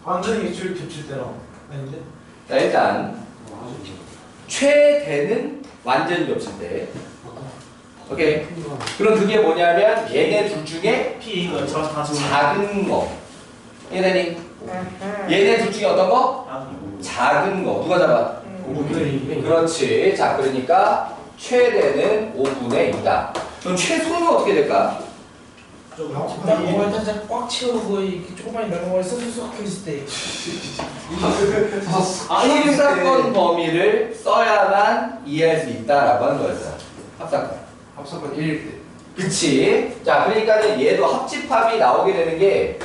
완전히 줄 겹칠 때랑 아닌데? 자, 일단 최대는 완전히 겹칠 때. 오케이. 그럼 그게 뭐냐면 얘네 둘 중에 PA가 저랑 다 지금 작은 거. 얘네니? 얘네 둘 중에 어떤 거? 아니고 작은 거. 누가 잡아? 그렇지. 자, 그러니까 최대는 5분의 2다. 그럼 최소는 어떻게 될까? 저거 딱 합집합이 뭐가 살짝 꽉 채우고 이렇게 조금만 넘어가 쏙쏙쏙 했을 때 합사건 범위를 써야만 이해할 수 있다라고 하는 거였어요. 합사건. 합사건 1일 때. 그치? 자, 그러니까는 얘도 합집합이 나오게 되는 게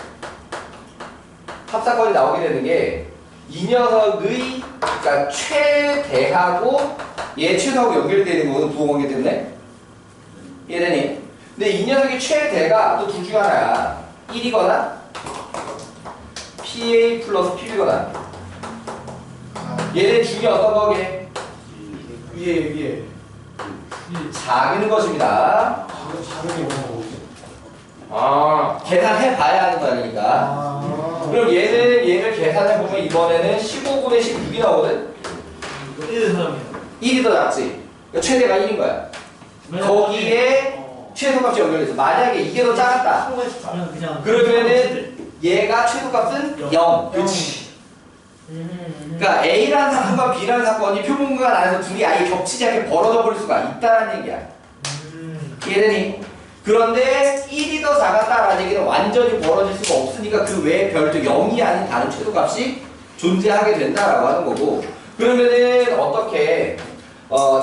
합사건이 나오게 되는 게 이 녀석의 그러니까 최대하고 얘 최소하고 연결되는 거거든 부호관계 때문에 이해되니? 근데 이 녀석의 최대가 또 둘 중 하나야 1이거나 PA 플러스 PB거나 얘네 중에 어떤 거게? 위에 작은 것입니다. 작은 게 뭐고 아, 계산해 봐야 하는 거니까. 그럼 얘를 계산해 보면 이번에는 15분의 16이 나오거든. 1일 사람이야 1이 더 작지. 그러니까 최대가 1인 거야. 거기에 최소값이 연결돼서 만약에 이게 더 작았다. 그러면 그냥 그러면은 얘가 최소값은 0. 그렇지. 그러니까 A라는 사건과 B라는 사건이 표본공간 안에서 둘이 아예 겹치지 않게 벌어져 버릴 수가 있다는 얘기야. 이해되니? 그런데 1이 더 작았다라는 얘기는 완전히 벌어질 수가 없으니까 그 외에 별도 0이 아닌 다른 최소값이 존재하게 된다라고 하는 거고. 그러면은 어떻게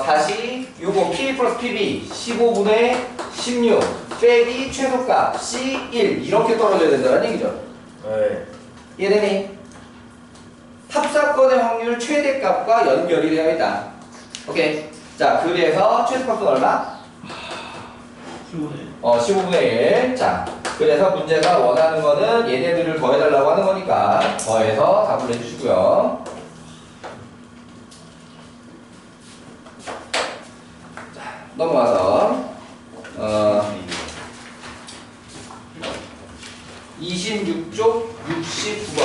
다시 요거 P 플러스 PB 15분의 16 빼기 최소값이 1 이렇게 떨어져야 된다는 얘기죠. 네. 이해되니? 합사건의 확률 최대값과 연결이 되어 있다. 오케이. 자, 그래서 최소값은 얼마? 15분의 1. 자, 그래서 문제가 원하는 거는 얘네들을 더해달라고 하는 거니까 더해서 답을 내주시고요. 자, 넘어가서 26쪽 69번.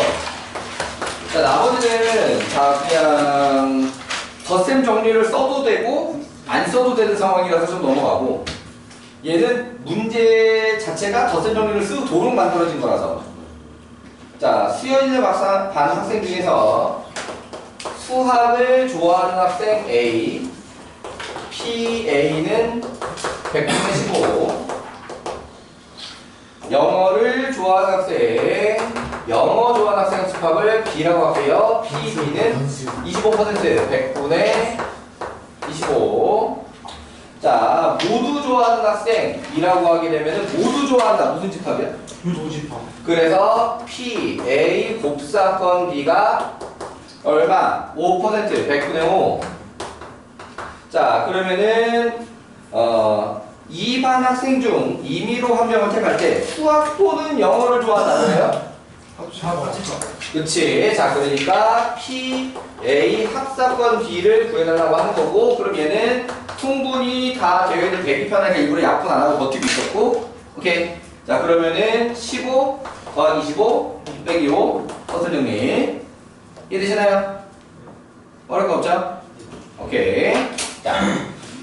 자, 나머지는 다 그냥 덧셈 정리를 써도 되고 안 써도 되는 상황이라서 좀 넘어가고, 얘는 문제 자체가 덧셈 정리를 쓰도록 만들어진 거라서. 자, 수연이네 반 학생 중에서 수학을 좋아하는 학생 A, PA는 100분의 15, 영어를 좋아하는 학생, 영어 좋아하는 학생 집합을 B라고 할게요. PB는 25%, 100분의 25. 자, 모두 좋아하는 학생 B라고 하게 되면 모두 좋아한다. 무슨 집합이야? 유도집합 그래서 P, A 곱사건 B가 얼마? 5%, 100분의 5. 자, 그러면은 이 반 학생 중 임의로 한 명을 택할 때 수학 또는 영어를 좋아한다는 거예요? 그치. 자, 그러니까 P, A 합사건 B를 구해달라고 하는 거고, 그럼 얘는 충분히 다 되어 있는 대비편하게 일부러 약분 안 하고 버티고 있었고, 오케이. 자, 그러면은 15 더하기 25 빼기 5 덧셈 정리 이해되시나요? 어려울 거 없죠? 오케이. 자,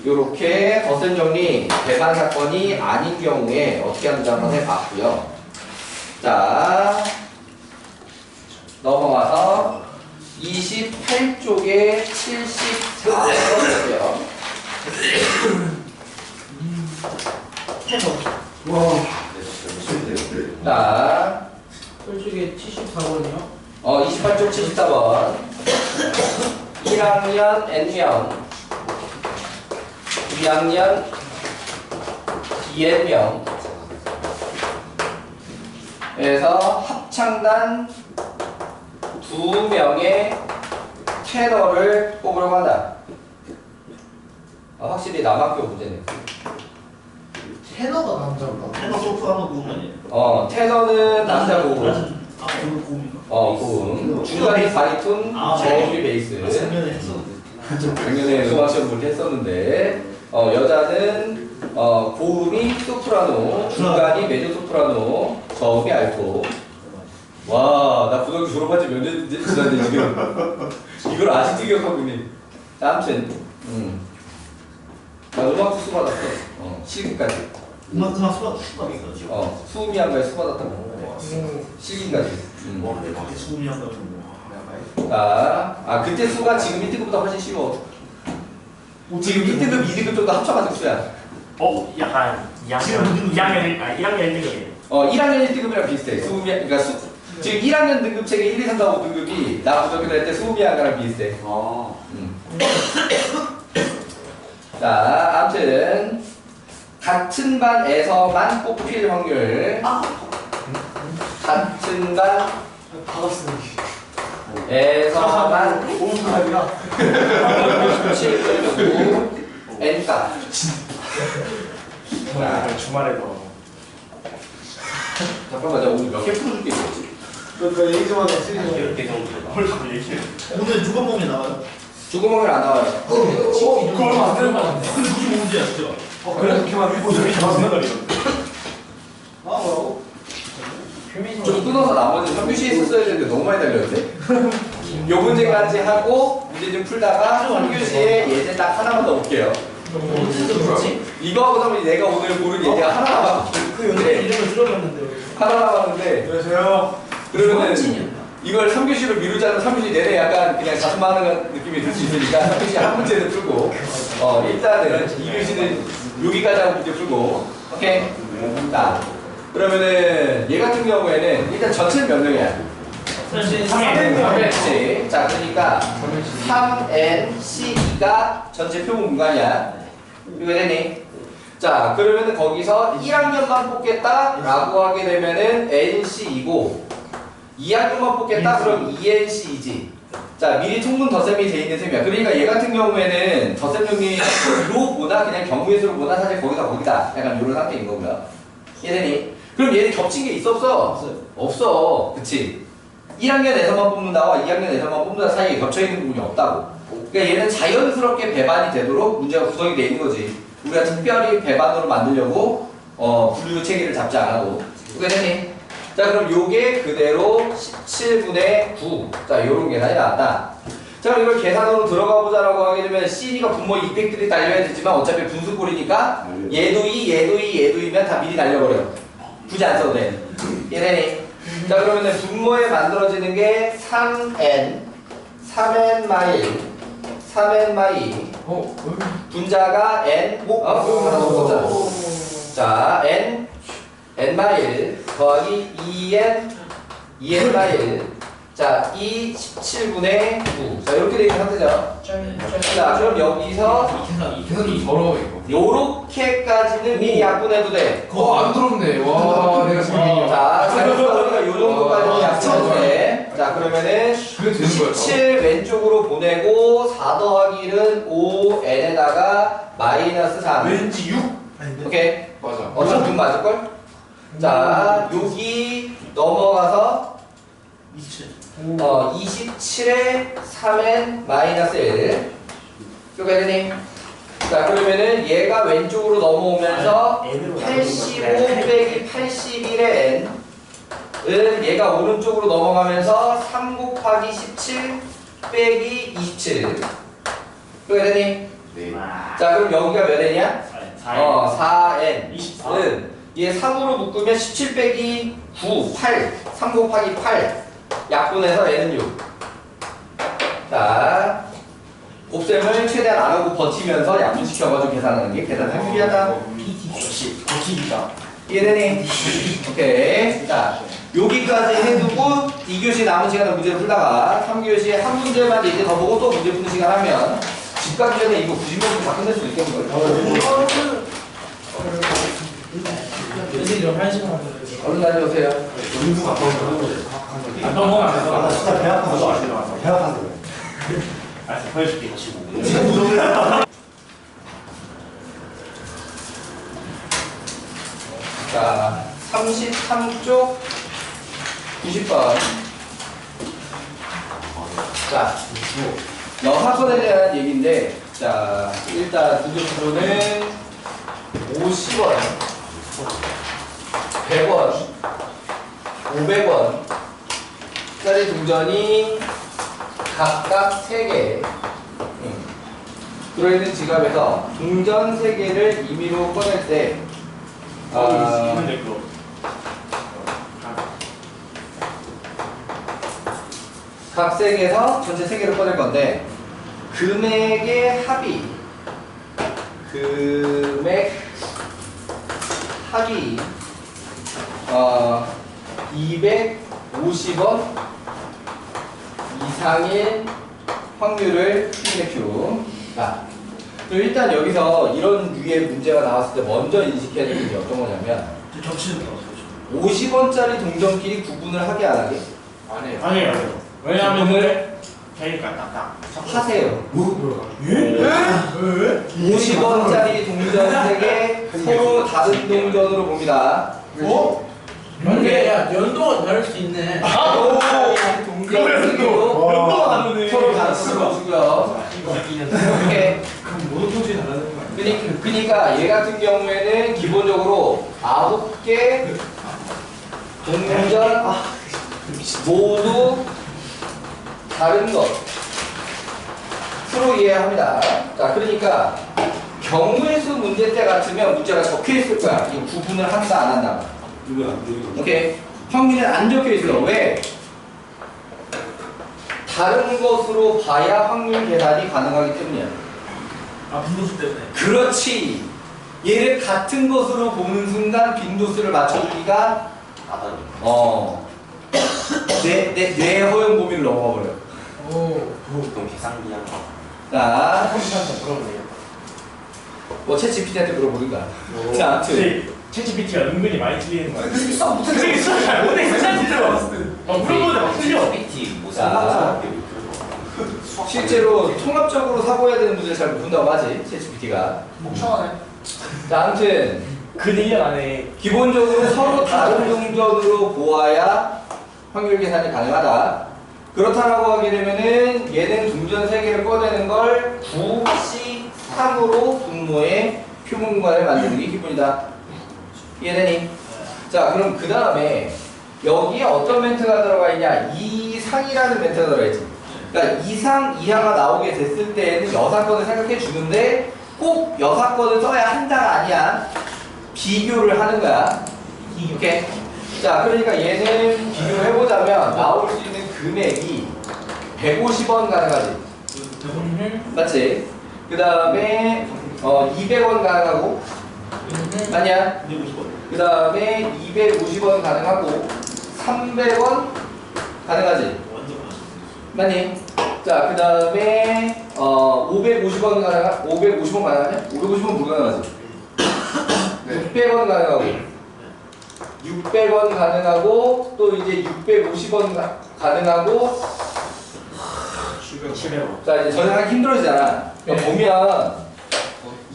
요렇게 덧셈 정리 배반 사건이 아닌 경우에 어떻게 하는지 한번 해봤고요. 자, 넘어가서 28쪽에 74번 볼게요. 자, 솔직히 74번이요? 28쪽 74번. 1학년 N명, 2학년 Bn명 에서 합창단 2명의 테너를 뽑으려고 한다. 확실히 남학교 문제네. 테너가 남자인가? 테너 소프 한번 구운 거 아니에요? 테너는 남자고, 그거 고음인가? 고음. 중간에 바리톤, 저음이 베이스. 작년에 했었는데 작년에 음악 시험 볼 때 했었는데 여자는 고음이 소프라노, 중간이 메조 소프라노, 저음이 알토. 와, 나 고등학교 졸업한 지 몇 년 지났는데 지금 이걸 아직도 기억하고 있네. 아무튼 나 음악 수수 받았어. 실기까지. 음악 수박 있었죠. 수음이한가에 수 받았다고. 실기까지. 와, 내 밖에 수음이 한다 좀. 그때 수가 지금 1등급보다 훨씬 쉬워. 지금 1등급, 2등급 정도 합쳐가지고 수야. 약간 2학년 1등급이에요. 1학년 1등급이랑 비슷해. 수음이, 그러니까 지금 1학년 등급책에 1, 2, 3, 4, 5등급이 나 고등학교 다닐 때 수음이한가랑 비슷해. 자, 아무튼 같은 반에서만 뽑힐 확률. 같은 반에서만 7.9 N값. 주말에도 잠깐만, 내가 오늘 몇 개 풀어줄게 있었지? 그러니까 레이저마다 쓰리는 이렇게 정도. 헐 얘기해. 오늘 누가 먹이 나와요? 죽음을 안 나와요. 그걸 만드는 거 같은데. 근데 무슨 문제야 진짜? 그래 그렇게만 해보자. 뭐라고? 좀 끊어서 나머지 평규시에 썼어야 되는데 너무 많이 달렸는데? 요 문제까지 하고 문제 좀 풀다가 평규시에 예제 딱 하나만 더 볼게요. 이거하고 나면 내가 오늘 고른 예제가 하나 남았거든. 그 요새 이름을 들어봤는데. 하나 남았는데 안녕하세요. 그러면은 이걸 3교시로 미루자면 3교시 내내 약간 그냥 자수하는 느낌이 들 수 있으니까 3교시 한 문제는 풀고 일단은 2교시는 여기까지 하고 문제 풀고 오케이? 자 그러면은 얘 같은 경우에는 일단 전체는 몇 명이야? 3NC. 자 그러니까 3NC2가 전체 표본 공간이야. 이거 되니? 자 그러면은 거기서 1학년만 뽑겠다라고 하게 되면은 NC2고 2학년만 뽑겠다? 그럼 2NC2지. 자 미리 통분 덧셈이 돼 있는 셈이야. 그러니까 얘 같은 경우에는 덧셈 용리로 보나 그냥 경우의 수로 보나 사실 거기다 거기다 약간 이런 상태인 거고요. 얘네니? 그럼 얘는 겹친 게 있어 없어? 없어. 그치? 1학년에서만 뽑는다와 2학년에서만 뽑는다 사이에 겹쳐있는 부분이 없다고. 그러니까 얘는 자연스럽게 배반이 되도록 문제가 구성이 돼 있는 거지. 우리가 특별히 배반으로 만들려고 분류 체계를 잡지 않아도. 그겠니? 자 그럼 요게 그대로 17분의 9. 자 요런 계산이 나왔다. 자 그럼 이걸 계산으로 들어가 보자라고 하게 되면 C가 분모 200들이 달려야 되지만 어차피 분수꼴이니까 얘도 2, 얘도 2, 얘도 2면 다 미리 날려버려. 굳이 안 써도 돼. 얘네니. 자 그러면은 분모에 만들어지는 게 3n, 3n 마일, 3n 마일. 분자가 n, 하나 더 썼잖아. 자 n 마일 더하기 2n 마일. 자 17분의 9. 자 이렇게 되어 있는 상태죠. 자 그럼 여기서 계산 좀 더러워 이거. 요렇게까지는 미리 약분해도 돼. 안 더럽네. 와 내가 지금 자, 우리가 요 정도까지 약분해도 돼. 자, 그러면은 그게 되는 거야. 17 왼쪽으로 보내고 4 더하기 1은 5n에다가 마이너스 3. 왠지 6? 아닌데? 오케이. 맞아. 어차피 6 맞을걸? 자, 여기 넘어가서 27. 27에 3n 마이너스 1. 이거 되니? 자, 그러면은 얘가 왼쪽으로 넘어오면서 85 빼기 81의 n은 얘가 오른쪽으로 넘어가면서 3 곱하기 17 빼기 27. 이거 되니? 네. 자, 그럼 여기가 몇 n이야? 4n. 24. 은 얘 3으로 묶으면 17 빼기 9, 8. 3 곱하기 8. 약분해서 n은 6. 자, 곱셈을 최대한 안 하고 버티면서 약분시켜가지고 계산하는 게 계산하기 유리하다. 역시 고치기다. 이해되니? 오케이. 자, 여기까지 해두고 2교시 남은 시간에 문제를 풀다가 3교시에 한 문제만 이제 더 보고 또 문제 푸는 시간 하면 집 가기 전에 이거 90명 다 끝낼 수도 있겠는 거예요. 선생님 1시간 얼른 다녀오세요. 안 넘어가 안 돼서. 나 진짜 배 아파서 안 들어가서. 배 아파서 그래. 알았어, 보여줄게. 자, 33쪽 90번. 자, 여사건에 대한 얘기인데, 자, 일단 등급표는 50원, 100원, 500원 짜리 동전이 각각 3개 들어있는 지갑에서 동전 3개를 임의로 꺼낼 때 있는데 그거. 각 3개에서 전체 3개를 꺼낼 건데 금액 합이 250원 이상의 확률을 P매큐. 일단 여기서 이런 류의 문제가 나왔을 때 먼저 인식해야 되는 게 어떤 거냐면 겹치는 거. 50원짜리 동전끼리 구분을 하게 안 하게? 안 해요. 아니에요. 왜냐하면 구분을 되니까 딱딱. 하세요. 왜? 50원짜리 동전 3개 서로 다른 동전으로 봅니다. 야 연도가 다를 수 있네. 동전 3개도 연도가 다르네. 서로 다른 동전으로 주고요. 이렇게 모든 통신이 다르는 거야. 그러니까 얘 같은 경우에는 기본적으로 9개 동전 모두 다른 것 수로 이해합니다. 자, 그러니까 경우의 수 문제 때 같으면 문제가 적혀 있을 거야. 이거 구분을 한다 안 한다. 오케이. 확률은 안 적혀 있어. 왜? 다른 것으로 봐야 확률 계산이 가능하기 때문이야. 아 빈도수 때문에. 그렇지. 얘를 같은 것으로 보는 순간 빈도수를 맞춰주기가 내 허용 범위를 넘어가 버려. 그럼 계산기 한 거. 자, 컴퓨터한테 물어보네요. 뭐 챗GPT한테 물어보는 거야. 자, 아무튼 근데 챗GPT가 은근히 많이 틀리는 거야. 그게 써 못해. 그게 잘 못해. 진짜 물어보는데 막 틀려. PT 뭐 자. 상관없게 실제로 통합적으로 사고해야 되는 문제를 잘 못 푼다고 하지 챗GPT가. 목청하네. 자, 아무튼 그 1년 안에 기본적으로 서로 다른 동전으로 보아야 확률 계산이 가능하다. 그렇다라고 하게 되면은 얘는 동전 3개를 꺼내는 걸 9C3으로 분모의 표본 공간을 만드는 게 기본이다. 이해되니? 자, 그럼 그 다음에 여기에 어떤 멘트가 들어가 있냐? 이상이라는 멘트가 들어가 있지. 그러니까 이상, 이하가 나오게 됐을 때에는 여사건을 생각해 주는데 꼭 여사건을 써야 한다가 아니야. 비교를 하는 거야. 오케이? 자, 그러니까 얘는 비교를 해보자면 나올 수 있는 금액이 150원 가능하지. 맞지? 그 다음에 200원 가능하고 아니야? 250원. 그 다음에 250원 가능하고 300원 가능하지? 맞니? 자, 그 다음에 550원 가능하? 550원 가능하냐? 550원 불가능하지? 600원 가능하고 600원 가능하고 또 이제 650원 가능하고 700원. 자, 이제 전화하기 힘들어지잖아. 그러니까 보면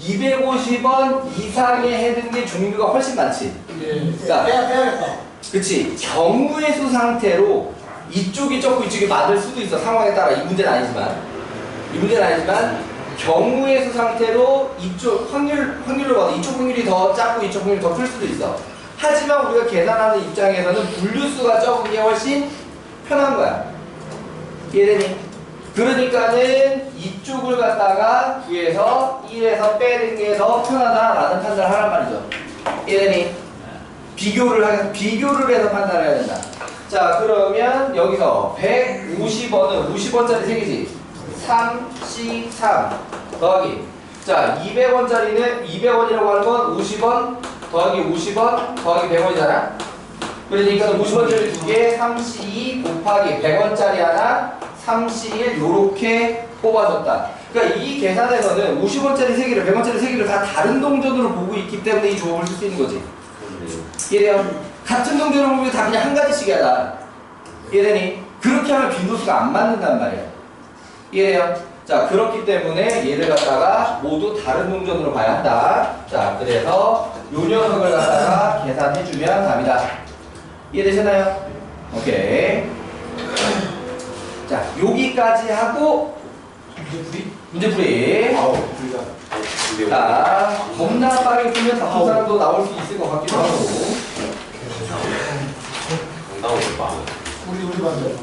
250원 이상의 해등의 종류가 훨씬 많지. 자, 빼야겠다. 그치. 경우의 수 상태로 이쪽이 적고 이쪽이 많을 수도 있어. 상황에 따라. 이 문제는 아니지만 경우의 수 상태로 이쪽 확률로 봐도 이쪽 확률이 더 작고 이쪽 확률이 더 클 수도 있어. 하지만 우리가 계산하는 입장에서는 분류수가 적은 게 훨씬 편한 거야. 이해되니? 그러니까는 이쪽을 갖다가 구해서 1에서 빼는 게 더 편하다라는 판단을 하란 말이죠. 이해되니? 비교를 해서 판단을 해야 된다. 자, 그러면 여기서 150원은 50원짜리 3개지. 3C3 더하기. 자, 200원짜리는 200원이라고 하는 건 50원 더하기 50원 더하기 100원이잖아. 그러니까 50원짜리 2개 3C2 곱하기 100원짜리 하나 3C1 요렇게 뽑아줬다. 그러니까 이 계산에서는 50원짜리 3개를 100원짜리 3개를 다 다른 동전으로 보고 있기 때문에 이 조합을 쓸 수 있는 거지. 이해돼요? 같은 동전을 보면 다 그냥 한 가지씩이야 다. 이해되니? 그렇게 하면 빈도수가 안 맞는단 말이야. 이해돼요? 자, 그렇기 때문에 얘를 갖다가 모두 다른 동전으로 봐야 한다. 자, 그래서 요 녀석을 갖다가 계산해주면 답이다. 이해되셨나요? 오케이. 자, 여기까지 하고 문제풀이. 아우 불자. 자, 겁나 빠르게 풀면 다른 사람도 나올 수 있을 것 같기도 하고. 정답은 봐. 우리 반대.